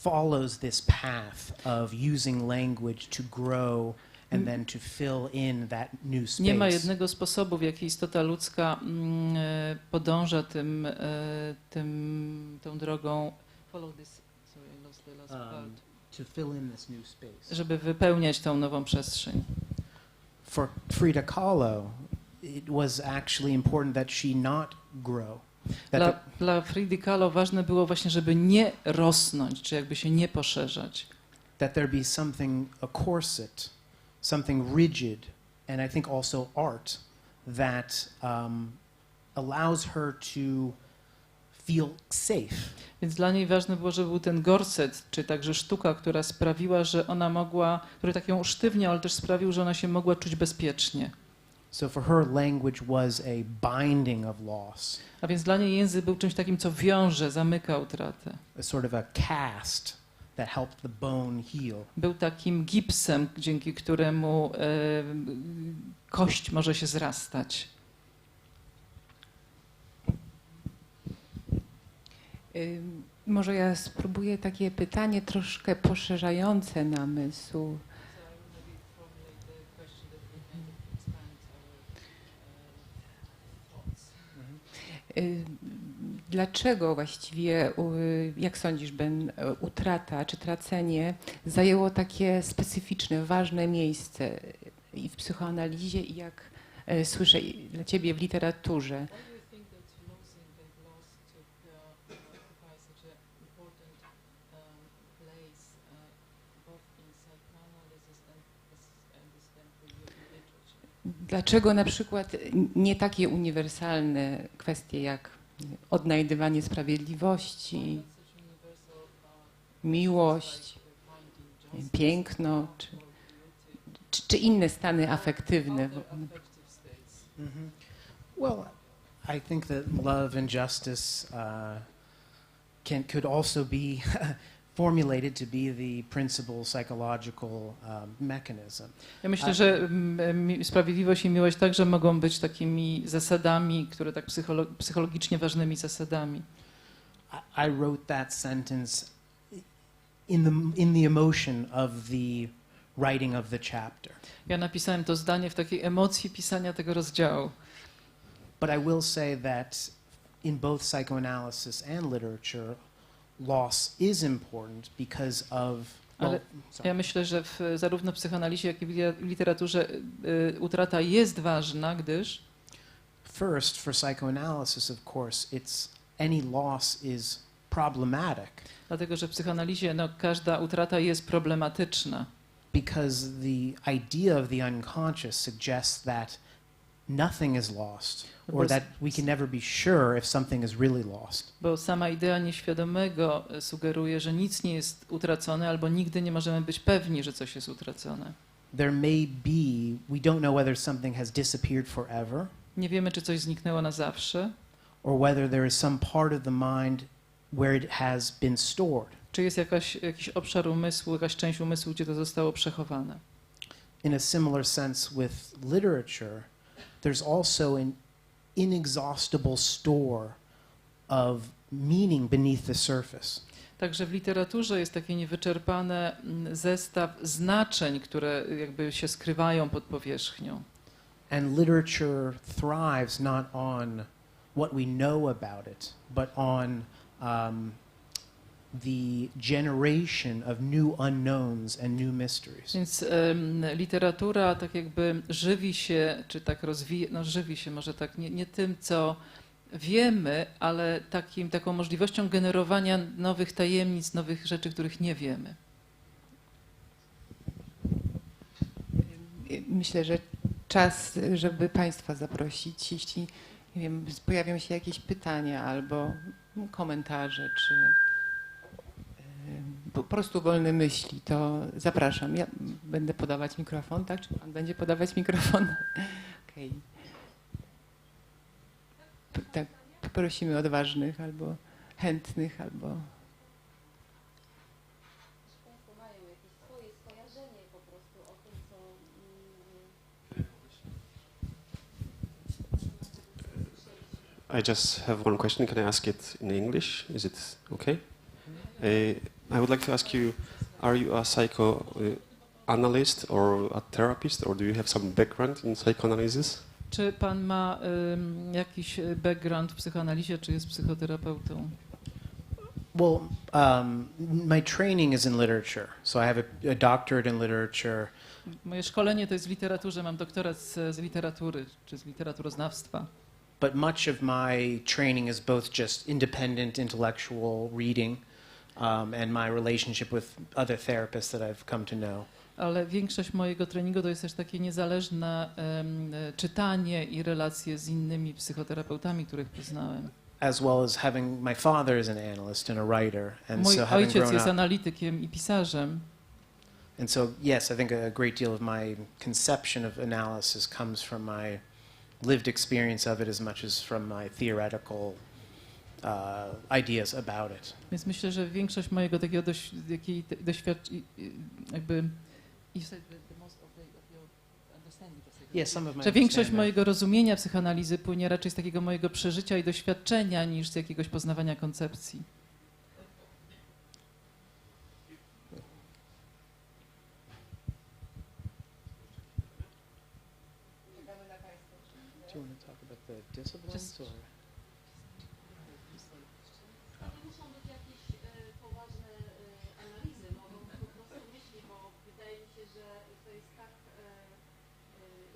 follows this path of using language to grow and then to fill in that new space. Nie ma jednego sposobu, w jaki istota ludzka podąża tą drogą. Follow this. Sorry, I lost the last part. To fill in this new space. Żeby wypełniać tą nową przestrzeń. For Frida Kahlo, it was actually important that she not grow. Dla Fridy Kahlo ważne było właśnie, żeby nie rosnąć, czy jakby się nie poszerzać. That there be something, a corset, something rigid, and I think also art that allows her to feel safe. Więc dla niej ważne było, żeby był ten gorset, czy także sztuka, która sprawiła, że ona mogła, który tak ją usztywniał, ale też sprawił, że ona się mogła czuć bezpiecznie. So for her, language was a binding of loss. A więc dla niej język był czymś takim, co wiąże, zamyka utratę. A sort of a cast that helped the bone heal. Był takim gipsem, dzięki któremu kość może się zrastać. Może ja spróbuję takie pytanie troszkę poszerzające namysł. Dlaczego właściwie, jak sądzisz, Ben, utrata czy tracenie zajęło takie specyficzne, ważne miejsce i w psychoanalizie, i jak słyszę dla ciebie w literaturze? Dlaczego na przykład nie takie uniwersalne kwestie jak odnajdywanie sprawiedliwości, miłość, piękno, czy inne stany afektywne? Well, I think that love and justice could also be formulated to be the principal psychological mechanism. Ja myślę, że sprawiedliwość i miłość także mogą być takimi zasadami, które tak psychologicznie ważnymi zasadami. I wrote that sentence in the emotion of the writing of the chapter. Ja napisałem to zdanie w takiej emocji pisania tego rozdziału. But I will say that in both psychoanalysis and literature, loss is important because of... Ale ja myślę, że zarówno w psychoanalizie, jak i w literaturze utrata jest ważna, gdyż... First, for psychoanalysis, of course, any loss is problematic. Dlatego, że w psychoanalizie każda utrata jest problematyczna. Because the idea of the unconscious suggests that nothing is lost, or that we can never be sure if something is really lost. Bo sama idea nieświadomego sugeruje, że nic nie jest utracone, albo nigdy nie możemy być pewni, że coś jest utracone. There may be, we don't know whether something has disappeared forever. Nie wiemy, czy coś zniknęło na zawsze. Or whether there is some part of the mind where it has been stored. Czy jest jakiś obszar umysłu, jakaś część umysłu, gdzie to zostało przechowane. In a similar sense with literature, there's also an inexhaustible store of meaning beneath the surface. Także w literaturze jest taki niewyczerpany zestaw znaczeń, które jakby się skrywają pod powierzchnią. And literature thrives not on what we know about it, but on the generation of new unknowns and new mysteries. Więc literatura tak jakby żywi się, czy tak rozwija, żywi się może tak nie tym, co wiemy, ale taką możliwością generowania nowych tajemnic, nowych rzeczy, których nie wiemy. Myślę, że czas, żeby Państwa zaprosić, jeśli nie wiem, pojawią się jakieś pytania albo komentarze, czy po prostu wolne myśli, to zapraszam. Ja będę podawać mikrofon, tak? Czy Pan będzie podawać mikrofon? Okej. Tak, poprosimy odważnych albo chętnych, albo... I just have one question. Can I ask it in English? Is it okay? I would like to ask you, are you a psychoanalyst or a therapist, or do you have some background in psychoanalysis? Czy pan ma jakiś background w psychoanalizie, czy jest psychoterapeutą? Well, my training is in literature, so I have a doctorate in literature. Moje szkolenie to jest w literaturze, mam doktorat z literatury, czy z literaturoznawstwa. But much of my training is both just independent intellectual reading and my relationship with other therapists that I've come to know. Ale większość mojego treningu to jest też takie niezależne czytanie i relacje z innymi psychoterapeutami, których poznałem. As well as having my father is an analyst and a writer, and Mój so having ojciec grown jest up. analitykiem i pisarzem. And so, yes, I think a great deal of my conception of analysis comes from my lived experience of it as much as from my theoretical ideas about it. Więc myślę, że większość mojego takiego doświadczenia, jakby... Yes, some of my Że większość understanding. mojego rozumienia psychoanalizy płynie raczej z takiego mojego przeżycia i doświadczenia niż z jakiegoś poznawania koncepcji. Do you want to talk about the disciplines or? To muszą być jakieś poważne analizy, mogą po prostu myśli, bo wydaje mi się, że to jest tak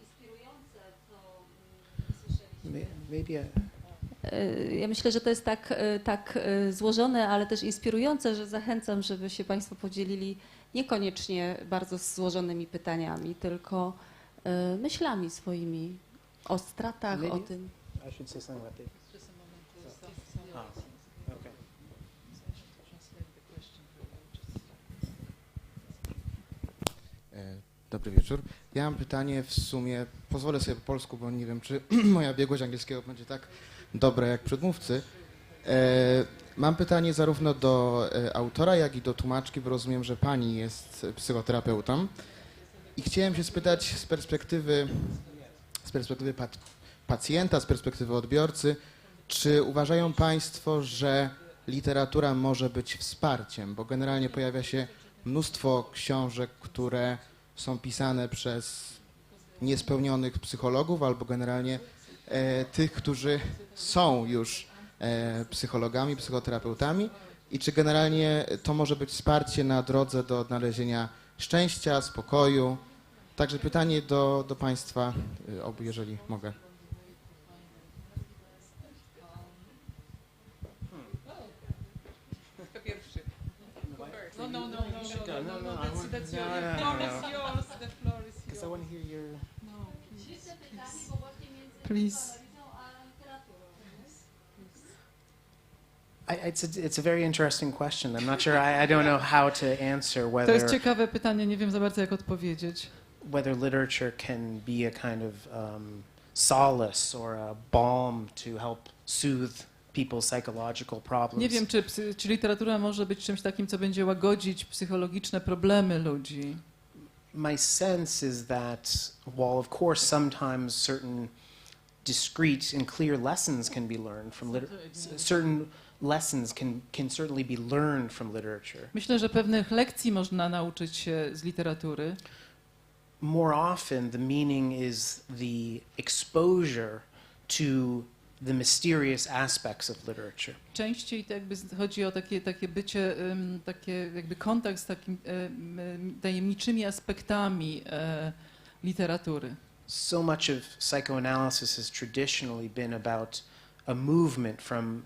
inspirujące, co słyszeliśmy. Ja myślę, że to jest tak złożone, ale też inspirujące, że zachęcam, żeby się Państwo podzielili niekoniecznie bardzo złożonymi pytaniami, tylko myślami swoimi o stratach, o tym. I should say something about this. Okay. Dobry wieczór. Ja mam pytanie w sumie, pozwolę sobie po polsku, bo nie wiem, czy moja biegłość angielskiego będzie tak dobra jak przedmówcy. Mam pytanie zarówno do autora, jak i do tłumaczki, bo rozumiem, że pani jest psychoterapeutą. I chciałem się spytać z perspektywy pacjenta, z perspektywy odbiorcy, czy uważają państwo, że literatura może być wsparciem? Bo generalnie pojawia się mnóstwo książek, które są pisane przez niespełnionych psychologów albo generalnie tych, którzy są już psychologami, psychoterapeutami i czy generalnie to może być wsparcie na drodze do odnalezienia szczęścia, spokoju. Także pytanie do Państwa obu, jeżeli mogę. Kto pierwszy? No. No, no, That's no, your, no, the no, floor no. is yours, the floor is Because I yours. want to hear your. No, Please. please. It's a very interesting question. I'm not sure. I don't know how to answer To jest whether ciekawe pytanie, nie wiem za bardzo jak odpowiedzieć. literature can be a kind of solace or a balm to help soothe people's psychological problems. Nie wiem, czy literatura może być czymś takim, co będzie łagodzić psychologiczne problemy ludzi. My sense is that while of course sometimes certain discrete and clear lessons can be learned from certain lessons can certainly be learned from literature. Myślę, że pewnych lekcji można nauczyć się z literatury. More often the meaning is the exposure to the mysterious aspects of literature. Częściej to jakby chodzi o takie bycie, takie jakby kontakt z takimi tajemniczymi aspektami literatury. So much of psychoanalysis has traditionally been about a movement from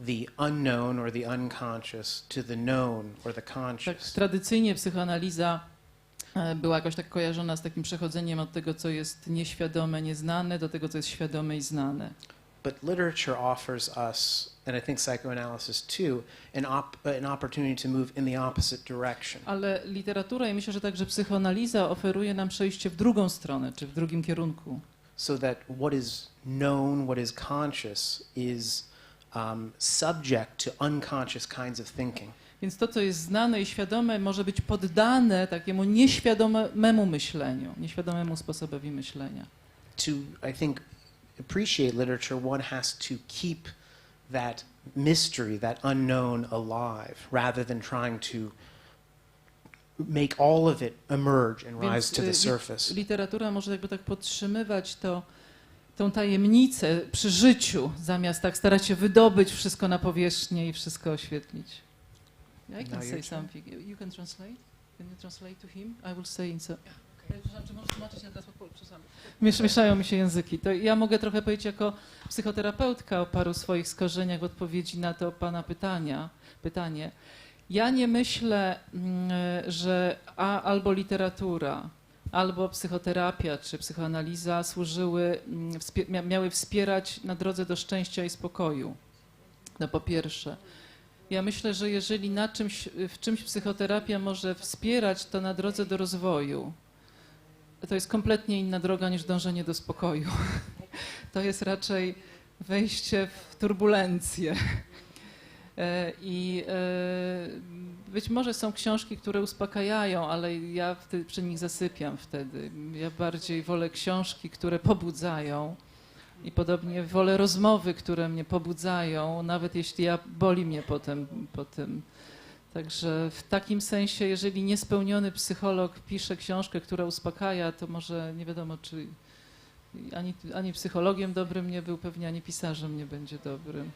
the unknown or the unconscious to the known or the Tak conscious. tradycyjnie psychoanaliza była jakoś tak kojarzona z takim przechodzeniem od tego, co jest nieświadome, nieznane, do tego, co jest świadome i znane. But literature offers us, and I think psychoanalysis too, an opportunity to move in the opposite direction. Ale literatura i myślę, że także psychoanaliza oferuje nam przejście w drugą stronę, czy w drugim kierunku. So that what is known, what is conscious is subject to unconscious kinds of thinking. Więc to, co jest znane i świadome, może być poddane takiemu nieświadomemu myśleniu, nieświadomemu sposobowi myślenia. To, I think, appreciate literature, one has to keep that mystery, that unknown alive, rather than trying to make all of it emerge and rise to the surface. Literatura może jakby tak podtrzymywać tą tajemnicę przy życiu, zamiast tak starać się wydobyć wszystko na powierzchnię i wszystko oświetlić. I can say something. You can translate? Can you translate to him? I will say in so. Czy możesz tłumaczyć na teraz po polsku? Mieszają mi się języki. To ja mogę trochę powiedzieć jako psychoterapeutka o paru swoich skorzeniach w odpowiedzi na to pana pytanie. Ja nie myślę, że albo literatura, albo psychoterapia czy psychoanaliza miały wspierać na drodze do szczęścia i spokoju. No po pierwsze. Ja myślę, że jeżeli w czymś psychoterapia może wspierać, to na drodze do rozwoju. To jest kompletnie inna droga niż dążenie do spokoju. To jest raczej wejście w turbulencje. I być może są książki, które uspokajają, ale ja przy nich zasypiam wtedy. Ja bardziej wolę książki, które pobudzają i podobnie wolę rozmowy, które mnie pobudzają, nawet jeśli boli mnie potem. Także w takim sensie, jeżeli niespełniony psycholog pisze książkę, która uspokaja, to może nie wiadomo, czy ani psychologiem dobrym nie był, pewnie ani pisarzem nie będzie dobrym.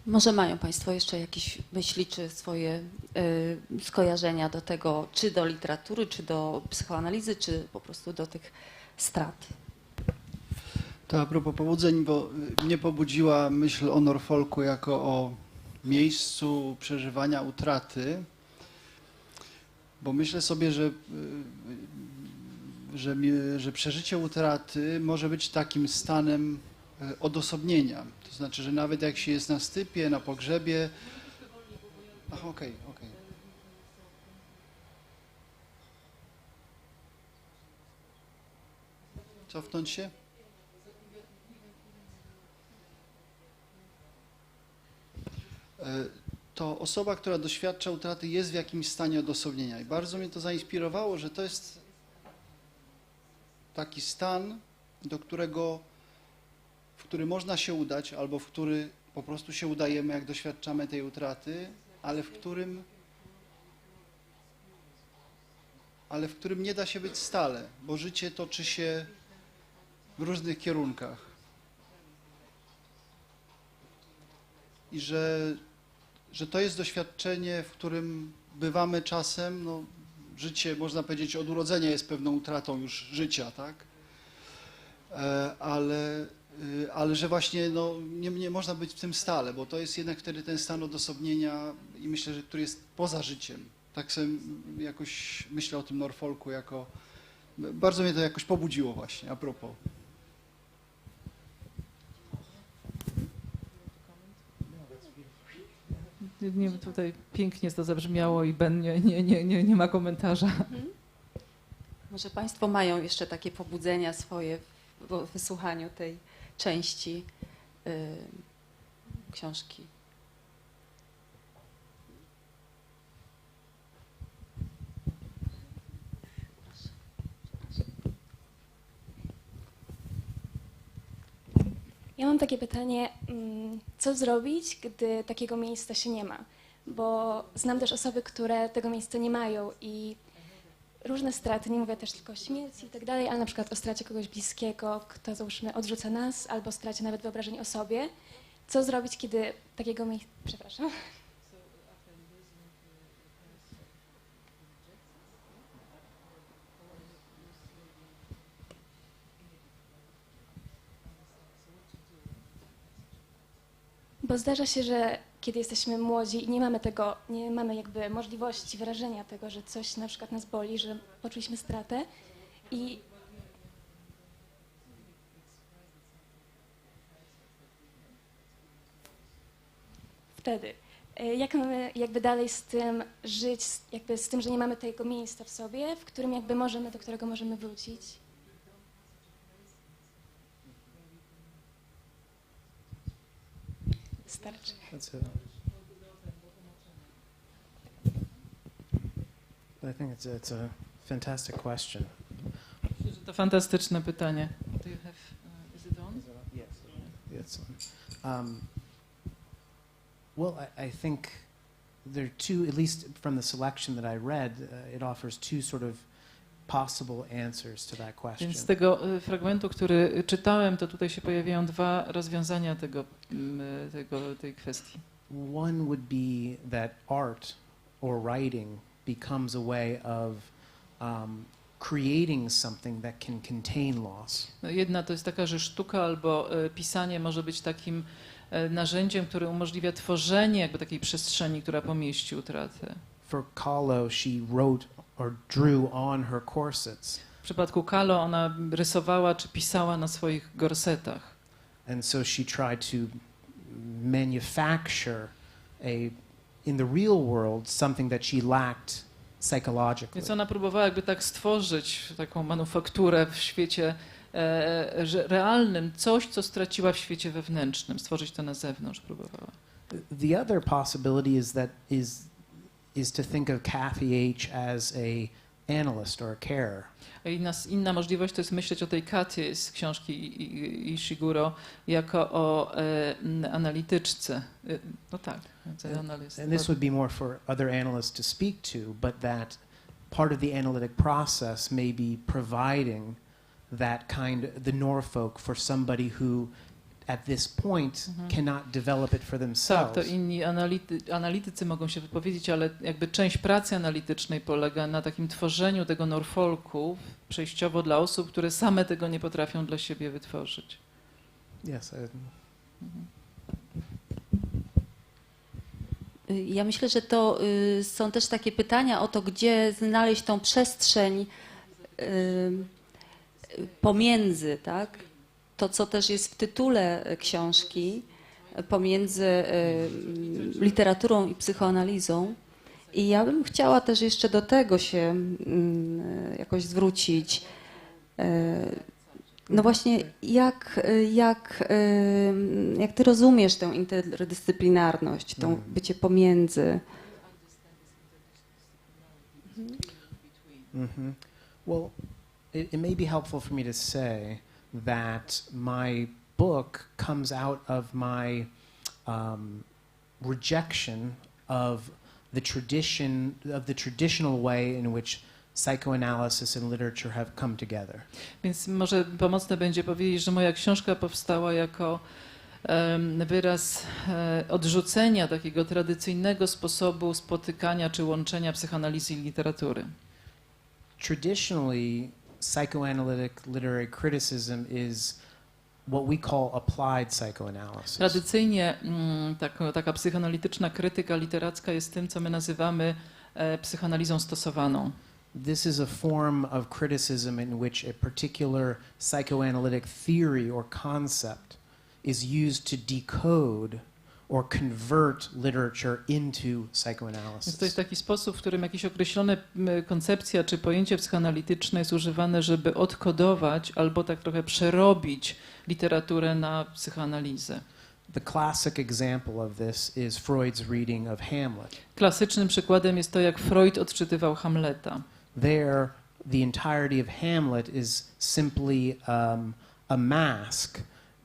Może mają Państwo jeszcze jakieś myśli, czy swoje skojarzenia do tego, czy do literatury, czy do psychoanalizy, czy po prostu do tych strat? To a propos pobudzeń, bo mnie pobudziła myśl o Norfolku jako o miejscu przeżywania utraty, bo myślę sobie, że przeżycie utraty może być takim stanem odosobnienia. To znaczy, że nawet jak się jest na stypie, na pogrzebie... Ach, okej. Cofnąć się? To osoba, która doświadcza utraty, jest w jakimś stanie odosobnienia. I bardzo mnie to zainspirowało, że to jest taki stan, w który można się udać, albo w który po prostu się udajemy, jak doświadczamy tej utraty, ale w którym nie da się być stale, bo życie toczy się w różnych kierunkach. I że to jest doświadczenie, w którym bywamy czasem, no, życie, można powiedzieć, od urodzenia jest pewną utratą już życia, tak? Ale że właśnie no, nie można być w tym stale, bo to jest jednak wtedy ten stan odosobnienia i myślę, że który jest poza życiem. Tak sobie jakoś myślę o tym Norfolku jako... Bardzo mnie to jakoś pobudziło właśnie, a propos. Nie, tutaj pięknie to zabrzmiało i Ben nie ma komentarza. Może Państwo mają jeszcze takie pobudzenia swoje w wysłuchaniu tej części książki. Ja mam takie pytanie, co zrobić, gdy takiego miejsca się nie ma? Bo znam też osoby, które tego miejsca nie mają i różne straty, nie mówię też tylko o śmierci i tak dalej, ale na przykład o stracie kogoś bliskiego, kto załóżmy odrzuca nas, albo stracie nawet wyobrażeń o sobie. Co zrobić, kiedy takiego miejsca... Przepraszam. Bo zdarza się, że kiedy jesteśmy młodzi i nie mamy jakby możliwości wyrażenia tego, że coś na przykład nas boli, że poczuliśmy stratę i wtedy, jak mamy jakby dalej z tym żyć, jakby z tym, że nie mamy tego miejsca w sobie, w którym jakby do którego możemy wrócić? Starczy. I think it's a fantastic question. Myślę, że to fantastyczne pytanie. Do you have, is it on? Yes, it's on. Well, I think there are two, at least from the selection that I read, it offers two sort of possible answers to that question. Więc z tego fragmentu, który czytałem, to tutaj się pojawiają dwa rozwiązania tej kwestii. One would be that art or writing becomes a way of creating something that can contain loss. No, jedna to jest taka, że sztuka albo pisanie może być takim narzędziem, które umożliwia tworzenie jakby takiej przestrzeni, która pomieści utratę. For Kahlo, she wrote or drew on her corsets. W przypadku Kahlo ona rysowała czy pisała na swoich gorsetach. And so she tried to manufacture in the real world something that she lacked psychologically. Więc ona próbowała jakby tak stworzyć taką manufakturę w świecie realnym, coś, co straciła w świecie wewnętrznym, stworzyć to na zewnątrz próbowała. The other possibility is to think of Kathy H. as a analyst or a carer. Inna możliwość to jest myśleć o tej Katy z książki Ishiguro jako o analityczce. No tak. And this would be more for other analysts to speak to, but that part of the analytic process may be providing that the Norfolk for somebody who at this point cannot develop it for themselves. Tak, to inni analitycy mogą się wypowiedzieć, ale jakby część pracy analitycznej polega na takim tworzeniu tego Norfolku przejściowo dla osób, które same tego nie potrafią dla siebie wytworzyć. Yes. Ja myślę, że to są też takie pytania o to, gdzie znaleźć tą przestrzeń pomiędzy, tak? To, co też jest w tytule książki, pomiędzy literaturą i psychoanalizą. I ja bym chciała też jeszcze do tego się jakoś zwrócić. No właśnie, jak ty rozumiesz tę interdyscyplinarność, to bycie pomiędzy? Well, it may be helpful for me to say that my book comes out of my rejection of the traditional way in which psychoanalysis and literature have come together. Więc może pomocne będzie powiedzieć, że moja książka powstała jako wyraz odrzucenia takiego tradycyjnego sposobu spotykania czy łączenia psychoanalizy i literatury. Traditionally, psychoanalytic literary criticism is what we call applied psychoanalysis. Tradycyjnie taka psychoanalityczna krytyka literacka jest tym, co my nazywamy psychoanalizą stosowaną. This is a form of criticism in which a particular psychoanalytic theory or concept is used to decode or convert literature into psychoanalysis. To jest taki sposób, w którym jakieś określone koncepcja czy pojęcie psychoanalityczne jest używane, żeby odkodować albo tak trochę przerobić literaturę na psychoanalizę. The classic example of this is Freud's reading of Hamlet. Klasycznym przykładem jest to, jak Freud odczytywał Hamleta. There, the entirety of Hamlet is simply a mask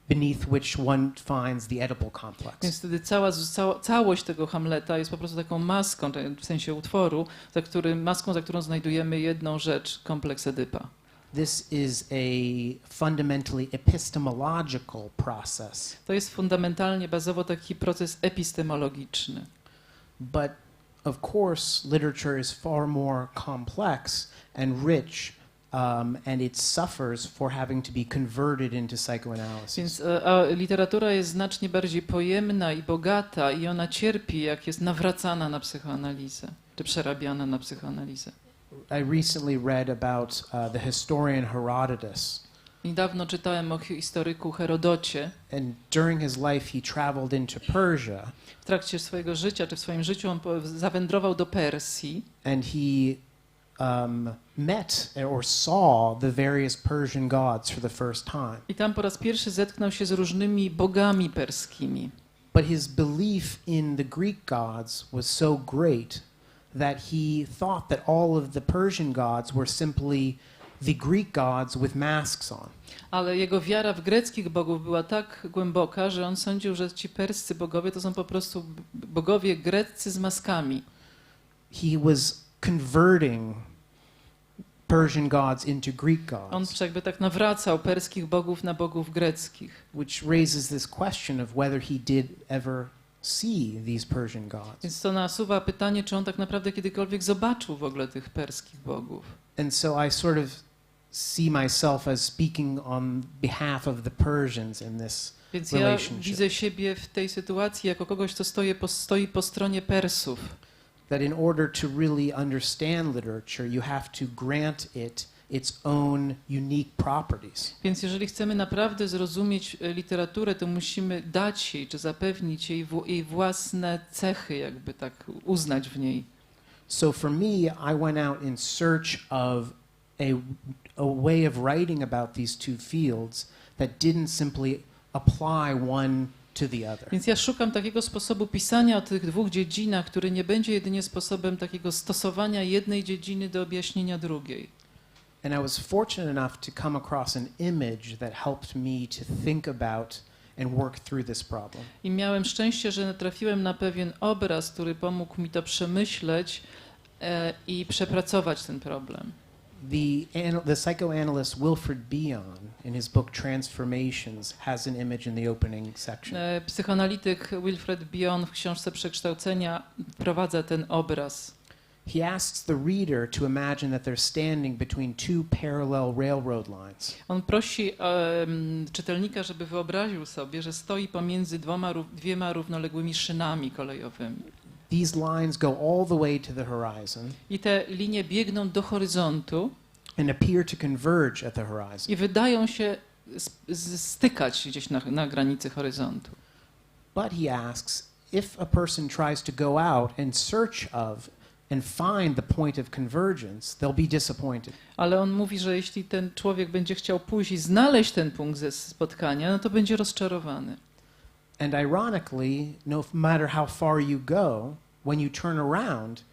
beneath which one finds the Oedipal complex. Więc wtedy całość tego Hamleta jest po prostu taką maską, w sensie utworu, maską, za którą znajdujemy jedną rzecz, kompleks Edypa. This is a fundamentally epistemological process. To jest fundamentalnie, bazowo taki proces epistemologiczny. But of course, literature is far more complex and rich, and it suffers for having to be converted into psychoanalysis. Więc literatura jest znacznie bardziej pojemna i bogata i ona cierpi, jak jest nawracana na psychoanalizę, czy przerabiana na psychoanalizę. I recently read about the historian Herodotus. Niedawno czytałem o historyku Herodocie. And during his life he traveled into Persia. W trakcie swojego życia, czy w swoim życiu on zawędrował do Persji. And he met or saw the various Persian gods for the first time. I tam po raz pierwszy zetknął się z różnymi bogami perskimi. But his belief in the Greek gods was so great that he thought that all of the Persian gods were simply the Greek gods with masks on. Ale jego wiara w greckich bogów była tak głęboka, że on sądził, że ci perscy bogowie to są po prostu bogowie greccy z maskami. He was converting Persian gods into Greek gods. On jakby tak nawracał perskich bogów na bogów greckich. Which raises this question of whether he did ever see these Persian gods. Więc to nasuwa pytanie, czy on tak naprawdę kiedykolwiek zobaczył w ogóle tych perskich bogów. And so I sort of see myself as speaking on behalf of the Persians in this Więc ja widzę siebie w tej sytuacji jako kogoś, kto stoi po stronie Persów. That in order to really understand literature, you have to grant it its own unique properties. Więc jeżeli chcemy naprawdę zrozumieć literaturę, to musimy dać jej, czy zapewnić jej własne cechy, jakby tak uznać w niej. So for me, I went out in search of a way of writing about these two fields that didn't simply apply one to the other. Więc ja szukam takiego sposobu pisania o tych dwóch dziedzinach, który nie będzie jedynie sposobem takiego stosowania jednej dziedziny do objaśnienia drugiej. And I was fortunate enough to come across an image that helped me to think about and work through this problem. I miałem szczęście, że natrafiłem na pewien obraz, który pomógł mi to przemyśleć i przepracować ten problem. The psychoanalyst Wilfred Bion, in his book Transformations, has an image in the opening section. Psychoanalityk Wilfred Bion w książce Przekształcenia wprowadza ten obraz. He asks the reader to imagine that they're standing between two parallel railroad lines. On prosi czytelnika, żeby wyobraził sobie, że stoi pomiędzy dwiema równoległymi szynami kolejowymi. These lines go all the way to the horizon. I te linie biegną do horyzontu. And appear to converge at the horizon. I wydają się stykać gdzieś na granicy horyzontu. But he asks, if a person tries to go out in search of and find the point of convergence, they'll be disappointed. Ale on mówi, że jeśli ten człowiek będzie chciał pójść i znaleźć ten punkt ze spotkania, no to będzie rozczarowany. And ironically, no matter how far you go, when you turn around,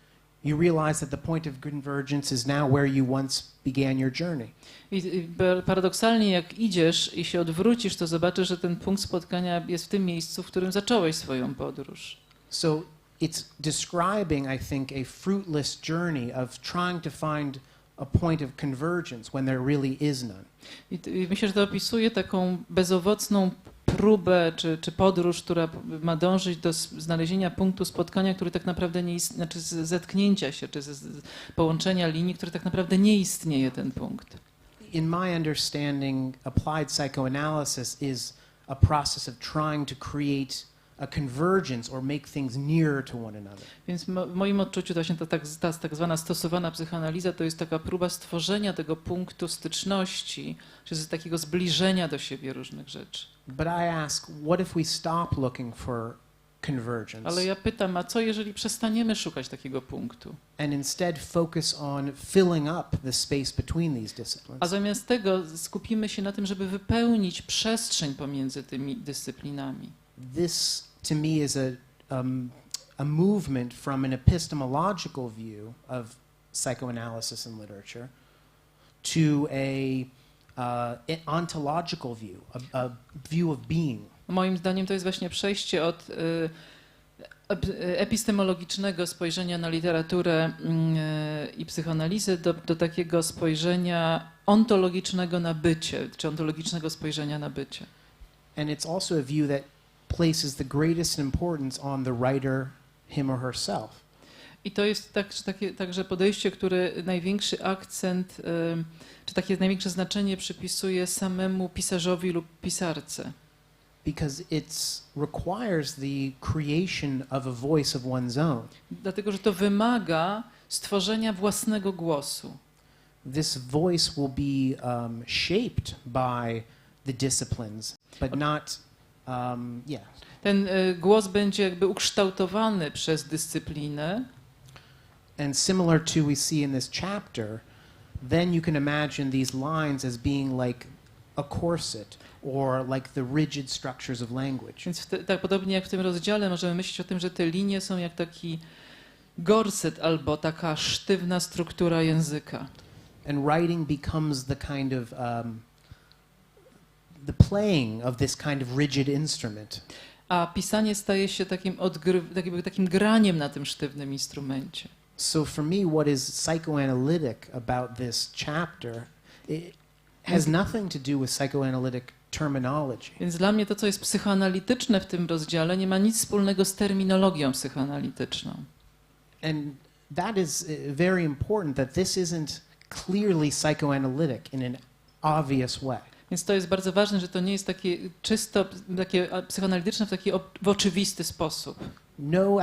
you realize that the point of convergence is now where you once began your journey. I paradoksalnie, jak idziesz i się odwrócisz, to zobaczysz, że ten punkt spotkania jest w tym miejscu, w którym zacząłeś swoją podróż. So it's describing, I think, a fruitless journey of trying to find a point of convergence when there really is none. I myślę, że to opisuje taką bezowocną próbę czy podróż, która ma dążyć do znalezienia punktu spotkania, który tak naprawdę nie istnieje, znaczy zetknięcia się, czy połączenia linii, który tak naprawdę nie istnieje, ten punkt. In my understanding, applied psychoanalysis is a process of trying to create a convergence or make things nearer to one another. Więc w moim odczuciu właśnie ta tak zwana stosowana psychoanaliza to jest taka próba stworzenia tego punktu styczności, czy takiego zbliżenia do siebie różnych rzeczy. But I ask, what if we stop looking for convergence? Ale ja pytam, a co jeżeli przestaniemy szukać takiego punktu? And instead focus on filling up the space between these disciplines. A zamiast tego skupimy się na tym, żeby wypełnić przestrzeń pomiędzy tymi dyscyplinami. This, to me, is a movement from an epistemological view of psychoanalysis in literature to an ontological view, a view of being. Moim zdaniem to jest właśnie przejście od epistemologicznego spojrzenia na literaturę i psychoanalizę do takiego spojrzenia ontologicznego na bycie, czy ontologicznego spojrzenia na bycie. And it's also a view that places the greatest importance on the writer, him or herself. I to jest także podejście, które największy akcent, czy takie największe znaczenie przypisuje samemu pisarzowi lub pisarce. Because it requires the creation of a voice of one's own. Dlatego, że to wymaga stworzenia własnego głosu. This voice will be shaped by the disciplines, but not, Ten głos będzie jakby ukształtowany przez dyscyplinę. And similar to we see in this chapter, then you can imagine these lines as being like a corset or like the rigid structures of language. Więc tak podobnie jak w tym rozdziale możemy myśleć o tym, że te linie są jak taki gorset albo taka sztywna struktura języka. And writing becomes the kind of the playing of this kind of rigid instrument. A pisanie staje się takim graniem na tym sztywnym instrumencie. So for me, what is psychoanalytic about this chapter, it has nothing to do with psychoanalytic terminology. Więc dla mnie to, co jest psychoanalityczne w tym rozdziale, nie ma nic wspólnego z terminologią psychoanalityczną. And that is very important, that this isn't clearly psychoanalytic in an obvious way. Więc to jest bardzo ważne, że to nie jest takie czysto takie psychoanalityczne w taki w oczywisty sposób. No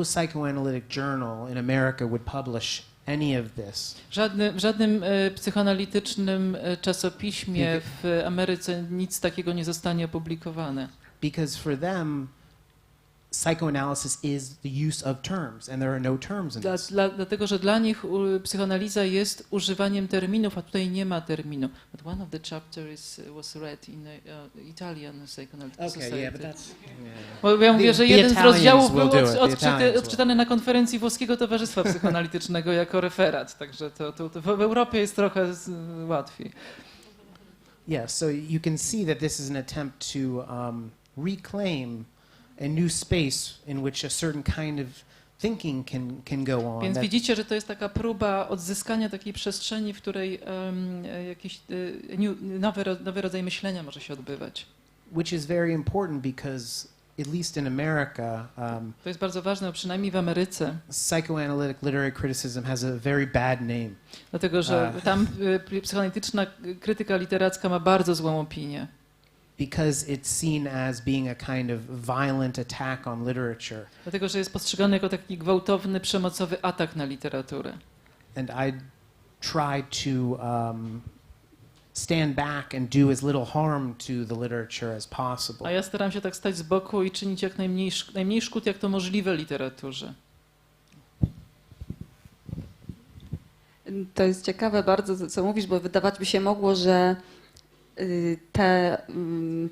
psychoanalytic journal in America would publish any of this. W żadnym psychoanalitycznym czasopiśmie w Ameryce nic takiego nie zostanie opublikowane. Because for them, psychoanalysis is the use of terms, and there are no terms in this. Dlatego, że dla nich psychoanaliza jest używaniem terminów, a tutaj nie ma terminu. But one of the chapters was read in Italian Psychoanalytic Society. Yeah, but that's... Bo ja mówię, że jeden z Italians rozdziałów will był do it. odczytany na konferencji Włoskiego Towarzystwa Psychoanalitycznego jako referat, także to w Europie jest trochę łatwiej. Yeah, so you can see that this is an attempt to reclaim a new space in which a certain kind of thinking can go on. Więc widzicie, że to jest taka próba odzyskania takiej przestrzeni, w której jakiś nowy rodzaj myślenia może się odbywać. Which is very important because, at least in America, to jest bardzo ważne, przynajmniej w Ameryce. Psychoanalytic literary criticism has a very bad name. Dlatego, że tam psychoanalityczna krytyka literacka ma bardzo złą opinię. Because it's seen as being a kind of violent attack on literature. Dlatego, że jest postrzegany jako taki gwałtowny, przemocowy atak na literaturę. And I try to stand back and do as little harm to the literature as possible. A ja staram się tak stać z boku i czynić jak najmniej szkód, jak to możliwe literaturze. To jest ciekawe bardzo, co mówisz, bo wydawać by się mogło, że ten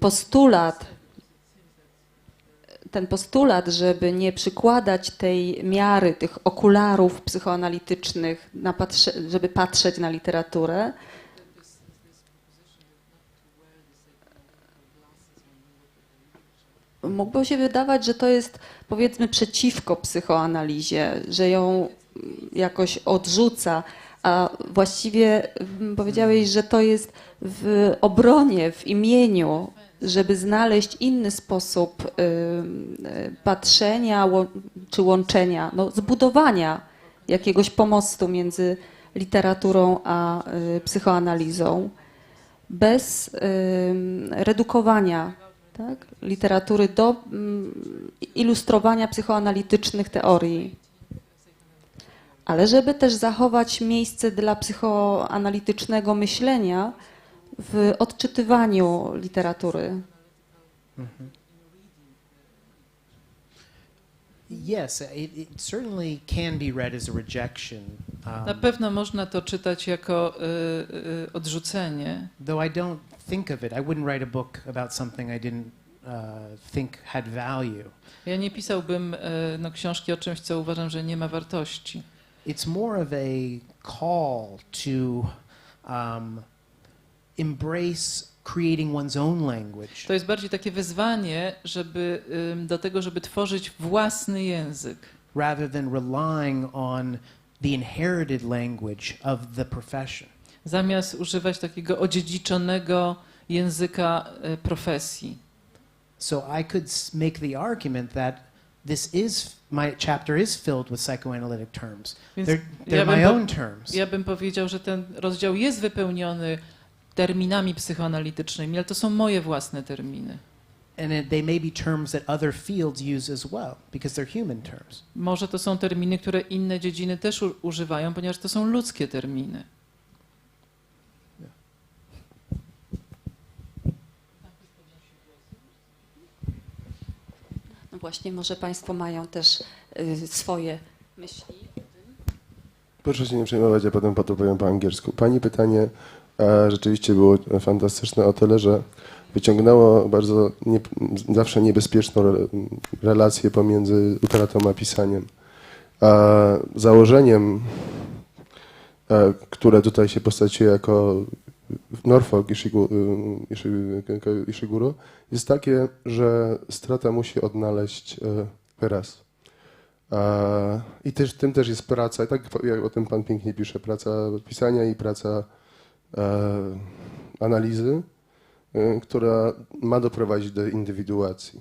postulat, żeby nie przykładać tej miary, tych okularów psychoanalitycznych, żeby patrzeć na literaturę, mógłby się wydawać, że to jest, powiedzmy, przeciwko psychoanalizie, że ją jakoś odrzuca, a właściwie powiedziałeś, że to jest w obronie, w imieniu, żeby znaleźć inny sposób patrzenia czy łączenia, zbudowania jakiegoś pomostu między literaturą a psychoanalizą, bez redukowania, tak, literatury do ilustrowania psychoanalitycznych teorii. Ale żeby też zachować miejsce dla psychoanalitycznego myślenia w odczytywaniu literatury. Yes, it certainly can be read as a rejection. Na pewno można to czytać jako odrzucenie. Though I don't think of it, I wouldn't write a book about something I didn't think had value. Ja nie pisałbym książki o czymś, co uważam, że nie ma wartości. It's more of a call to embrace creating one's own language. To jest bardziej takie wezwanie, do tego, żeby tworzyć własny język. Rather than relying on the inherited language of the profession. Zamiast używać takiego odziedziczonego języka profesji. So I could make the argument that my chapter is filled with psychoanalytic terms. They're my own terms. Ja bym powiedział, że ten rozdział jest wypełniony terminami psychoanalitycznymi, ale to są moje własne terminy. And they may be terms that other fields use as well, because they're human terms. Może to są terminy, które inne dziedziny też używają, ponieważ to są ludzkie terminy. No właśnie, może Państwo mają też swoje myśli. Proszę się nie przejmować, ja potem podpowiem po angielsku. Pani pytanie rzeczywiście było fantastyczne o tyle, że wyciągnęło bardzo zawsze niebezpieczną relację pomiędzy utratą a pisaniem. założeniem, które tutaj się postaciuje jako Norfolk i Shiguro, jest takie, że strata musi odnaleźć wyraz. I też, tym też jest praca, i tak jak o tym pan pięknie pisze, praca pisania i praca analizy, która ma doprowadzić do indywiduacji.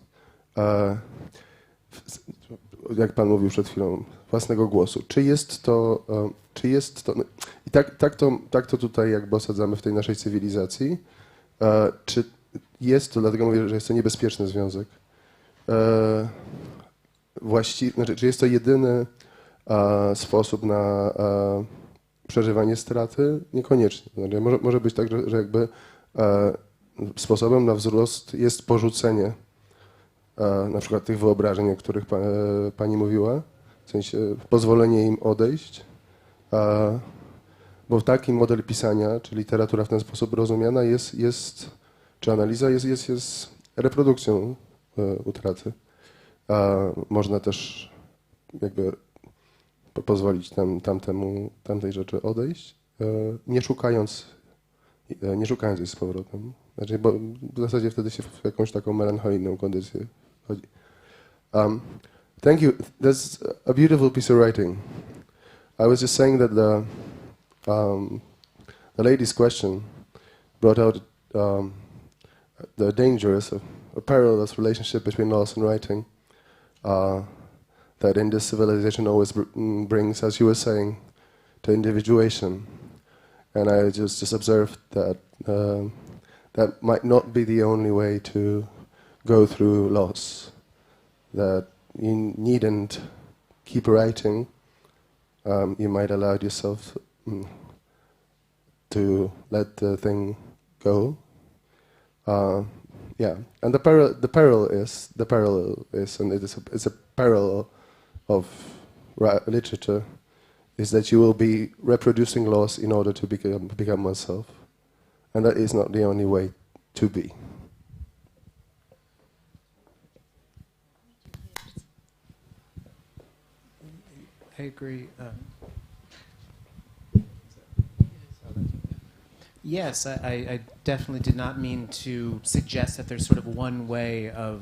Jak pan mówił przed chwilą, własnego głosu. Czy jest to i tak to tutaj jakby osadzamy w tej naszej cywilizacji, czy jest to, dlatego mówię, że jest to niebezpieczny związek, znaczy, czy jest to jedyny sposób na przeżywanie straty? Niekoniecznie. Znaczy, może być tak, że jakby sposobem na wzrost jest porzucenie na przykład tych wyobrażeń, o których pani mówiła, w sensie pozwolenie im odejść, bo taki model pisania, czy literatura w ten sposób rozumiana czy analiza jest reprodukcją utraty. Można też jakby pozwolić tamtej rzeczy odejść, nie szukając jej z powrotem. Znaczy, bo w zasadzie wtedy się w jakąś taką melancholijną kondycję wchodzi. Thank you. That's a beautiful piece of writing. I was just saying that the lady's question brought out the dangers of a perilous relationship between loss and writing. That in this civilization always brings, as you were saying, to individuation. And I just observed that that might not be the only way to go through loss. That you needn't keep writing. You might allow yourself to let the thing go. Yeah, and the peril is, and it's a peril of literature, is that you will be reproducing loss in order to become oneself, and that is not the only way to be. I agree. Yes, I definitely did not mean to suggest that there's sort of one way of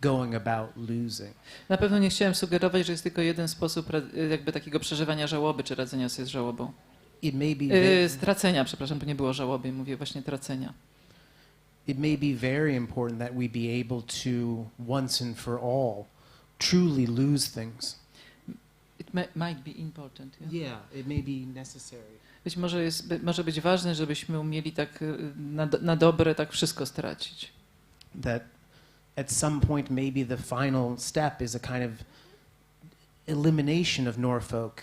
going about losing. Na pewno nie chciałem sugerować, że jest tylko jeden sposób jakby takiego przeżywania żałoby, czy radzenia sobie z żałobą. It may be Stracenia, przepraszam, bo nie było żałoby, mówię właśnie tracenia. It may be very important that we be able to once and for all truly lose things. It might be important. Yeah, it may be necessary. Być może być ważne, żebyśmy umieli tak na dobre tak wszystko stracić. That at some point maybe the final step is a kind of elimination of Norfolk,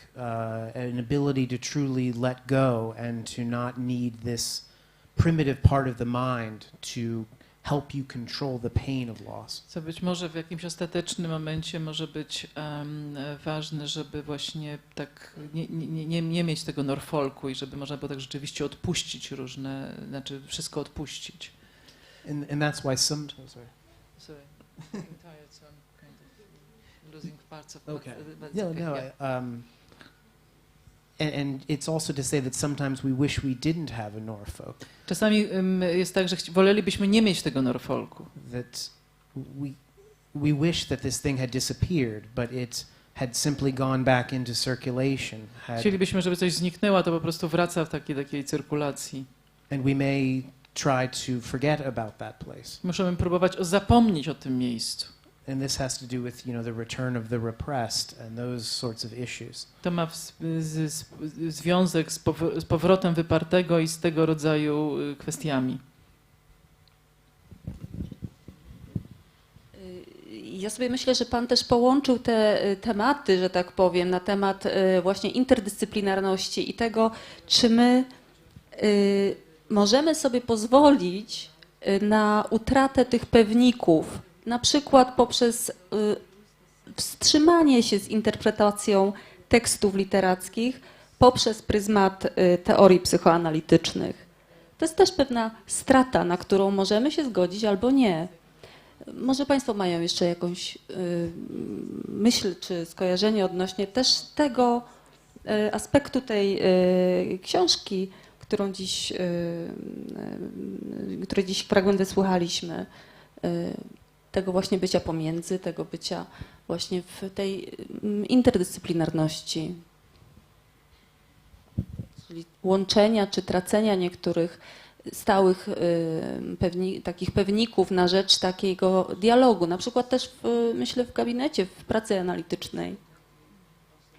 an ability to truly let go and to not need this primitive part of the mind to help you control the pain of loss. Co być może w jakimś ostatecznym momencie może być ważne, żeby właśnie tak nie mieć tego Norfolku i żeby można było tak rzeczywiście odpuścić znaczy wszystko odpuścić. And that's why some... Sorry. I'm tired, so I'm kind of losing parts of Okay. but No, okay, no. yeah. And it's also to say that sometimes we wish we didn't have a Norfolk. Czasami jest tak, że wolelibyśmy nie mieć tego Norfolku. That we wish that this thing had disappeared, but it had simply gone back into circulation. Chcielibyśmy, żeby coś zniknęło, a to po prostu wraca w takiej cyrkulacji. And we may try to forget about that place. Musimy próbować zapomnieć o tym miejscu. And this has to do with, the return of the repressed and those sorts of issues. To ma związek z powrotem wypartego i z tego rodzaju kwestiami. Ja sobie myślę, że pan też połączył te tematy, że tak powiem, na temat właśnie interdyscyplinarności i tego, czy my możemy sobie pozwolić na utratę tych pewników, na przykład poprzez wstrzymanie się z interpretacją tekstów literackich poprzez pryzmat teorii psychoanalitycznych. To jest też pewna strata, na którą możemy się zgodzić albo nie. Może Państwo mają jeszcze jakąś myśl czy skojarzenie odnośnie też tego aspektu tej książki, której dziś fragment wysłuchaliśmy, tego właśnie bycia pomiędzy, tego bycia właśnie w tej interdyscyplinarności, czyli łączenia czy tracenia niektórych stałych takich pewników na rzecz takiego dialogu, na przykład też myślę w gabinecie, w pracy analitycznej,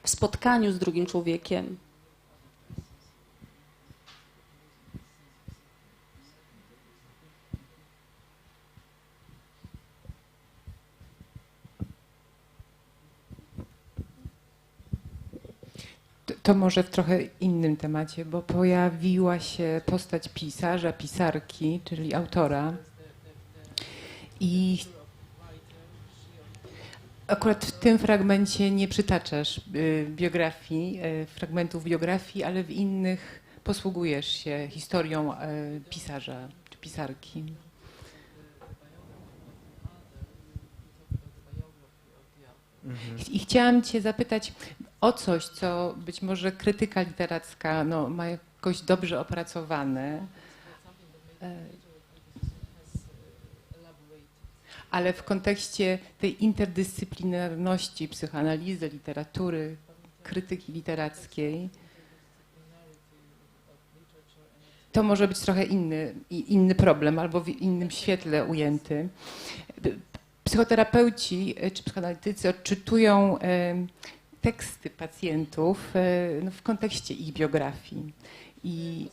w spotkaniu z drugim człowiekiem. To może w trochę innym temacie, bo pojawiła się postać pisarza, pisarki, czyli autora. I akurat w tym fragmencie nie przytaczasz biografii, fragmentów biografii, ale w innych posługujesz się historią pisarza czy pisarki. I chciałam cię zapytać o coś, co być może krytyka literacka ma jakoś dobrze opracowane, ale w kontekście tej interdyscyplinarności psychoanalizy, literatury, krytyki literackiej, to może być trochę inny problem albo w innym świetle ujęty. Psychoterapeuci czy psychoanalitycy odczytują teksty pacjentów w kontekście ich biografii. I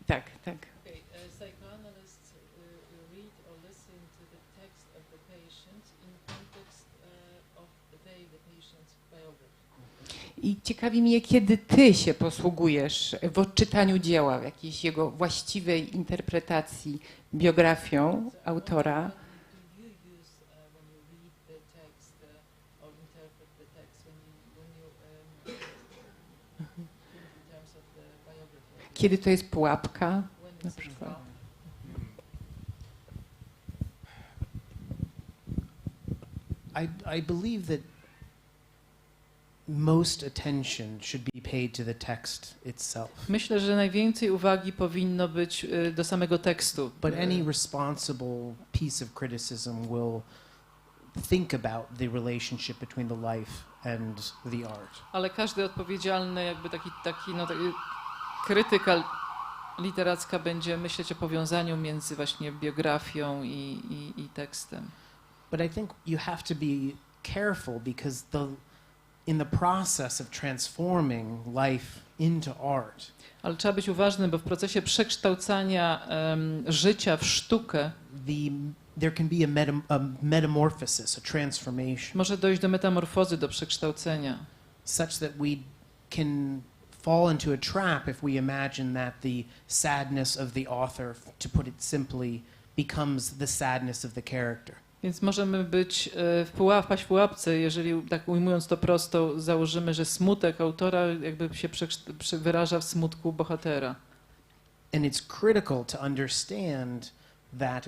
tak. I ciekawi mnie, kiedy ty się posługujesz w odczytaniu dzieła, w jakiejś jego właściwej interpretacji biografią autora. Kiedy to jest pułapka, na przykład? I believe that most attention should be paid to the text itself. Myślę, że najwięcej uwagi powinno być do samego tekstu. But any responsible piece of criticism will think about the relationship between the life and the art. Ale każdy odpowiedzialny, jakby taki krytyka literacka będzie myśleć o powiązaniu między właśnie biografią i tekstem. But I think you have to be careful because in the process of transforming life into art. Ale trzeba być uważnym, bo w procesie przekształcania życia w sztukę there can be a metamorphosis, a transformation. Może dojść do metamorfozy, do przekształcenia. Such that we can fall into a trap if we imagine that the sadness of the author, to put it simply, becomes the sadness of the character. Więc możemy być wpaść w pułapce, jeżeli, tak ujmując to prosto, założymy, że smutek autora jakby się wyraża w smutku bohatera. And it's critical to understand that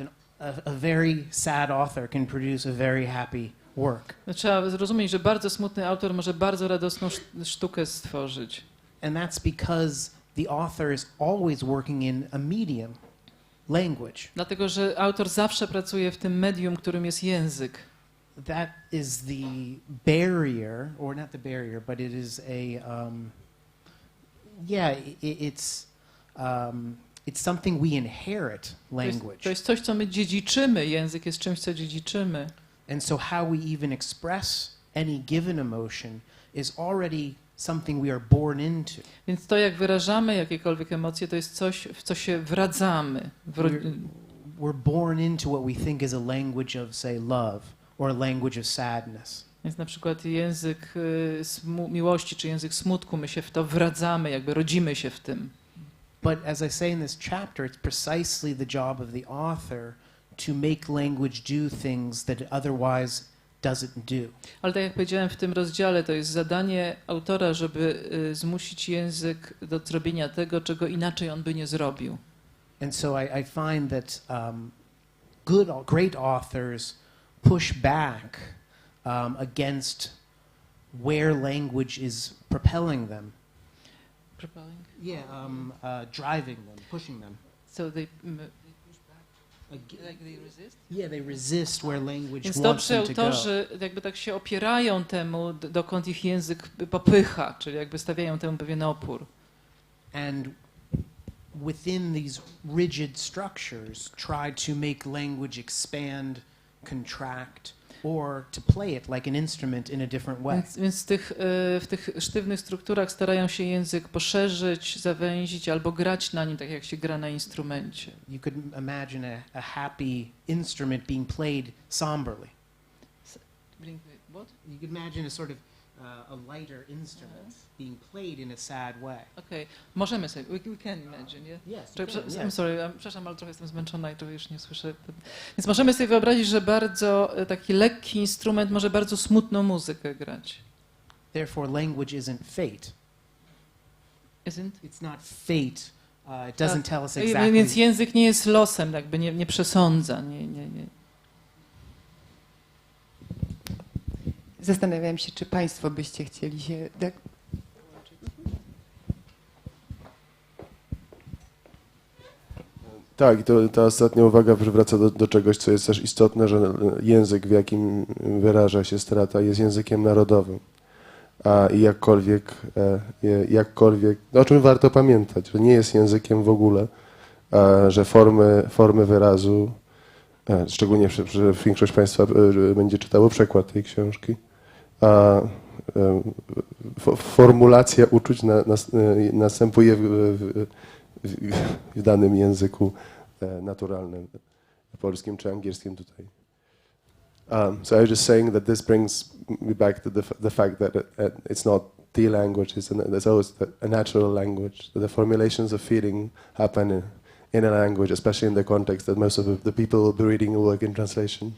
a very sad author can produce a very happy work. Trzeba zrozumieć, że bardzo smutny autor może bardzo radosną sztukę stworzyć. And that's because the author is always working in a medium, language. Dlatego, że autor zawsze pracuje w tym medium, którym jest język. That is the barrier, or not the barrier, but it is it's something we inherit, language. To jest coś, co my dziedziczymy. Język jest czymś, co dziedziczymy. And so how we even express any given emotion is already something we are born into. Więc to, jak wyrażamy jakiekolwiek emocje, to jest coś, w co się wradzamy. We're born into what we think is a language of, say, love, or a language of sadness. Więc na przykład język miłości, czy język smutku, my się w to wradzamy, jakby rodzimy się w tym. But as I say in this chapter, it's precisely the job of the author to make language do things that it otherwise doesn't do. Ale tak jak powiedziałem w tym rozdziale, to jest zadanie autora, żeby zmusić język do zrobienia tego, czego inaczej on by nie zrobił. And so I find that great authors push back against where language is propelling them. Propelling. Yeah, driving them, pushing them. So they push back. Like they resist? Yeah, they resist where language Więc wants dobrzy them to go. autorzy jakby tak się opierają temu, dokąd ich język popycha, czyli jakby stawiają temu pewien opór. And within these rigid structures try to make language expand, contract, or to play it like an instrument in a different way. Więc w tych sztywnych strukturach starają się język poszerzyć, zawęzić albo grać na nim, tak jak się gra na instrumencie. You could imagine a happy instrument being played somberly. What? You could imagine a sort of a lighter instrument being played in a sad way. Okay. Możemy sobie, we can imagine, yeah? Yes. I'm sorry, przepraszam, ale trochę jestem zmęczona i trochę już nie słyszę. Więc możemy sobie wyobrazić, że bardzo taki lekki instrument może bardzo smutną muzykę grać. Therefore, language isn't fate. Isn't? It's not fate. It doesn't tell us exactly. Więc język nie jest losem, jakby nie przesądza, nie. Zastanawiam się, czy Państwo byście chcieli się... Tak? Tak, i ta ostatnia uwaga przywraca do czegoś, co jest też istotne, że język, w jakim wyraża się strata, jest językiem narodowym. I jakkolwiek, o czym warto pamiętać, że nie jest językiem w ogóle, że formy wyrazu, szczególnie, że większość Państwa będzie czytało przekład tej książki, formulacja uczuć następuje w danym języku naturalnym, polskim czy angielskim tutaj. So I was just saying that this brings me back to the fact that it's not the language, it's always a natural language. The formulations of feeling happen in a language, especially in the context that most of the people will be reading a work in translation.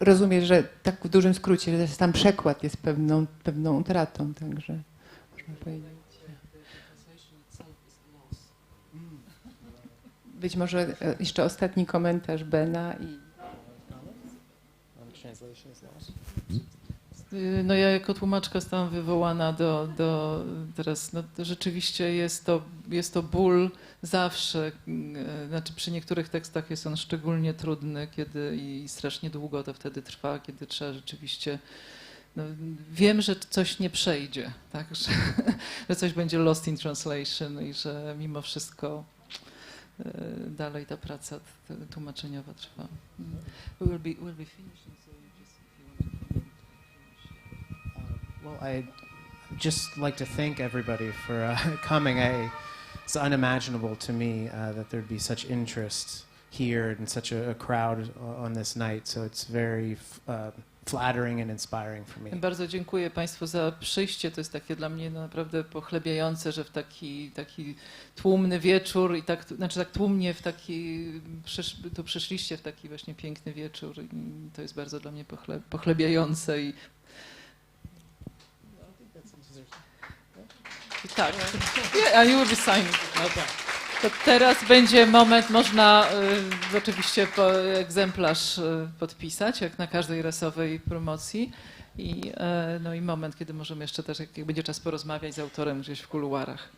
Rozumiem, że tak w dużym skrócie, że tam przekład jest pewną utratą, także można powiedzieć. Być może jeszcze ostatni komentarz Bena i... No ja jako tłumaczka zostałam wywołana do teraz, no rzeczywiście jest to ból zawsze, znaczy przy niektórych tekstach jest on szczególnie trudny, kiedy i strasznie długo to wtedy trwa, kiedy trzeba rzeczywiście, no wiem, że coś nie przejdzie, tak, że coś będzie lost in translation i że mimo wszystko dalej ta praca tłumaczeniowa trwa. We'll be finishing, so you just, if you want to Well, I'd just like to thank everybody for coming. It's unimaginable to me that there'd be such interest here and such a crowd on this night, so it's very flattering and inspiring for me. Bardzo dziękuję Państwu za przyjście. To jest takie dla mnie naprawdę pochlebiające, że w taki tłumny wieczór i tak tłumnie tu przyszliście w taki właśnie piękny wieczór i to jest bardzo dla mnie pochlebiające i tak. Yeah, you will be signing. To teraz będzie moment, można oczywiście egzemplarz podpisać, jak na każdej rasowej promocji. I moment, kiedy możemy jeszcze też, jak będzie czas porozmawiać z autorem gdzieś w kuluarach.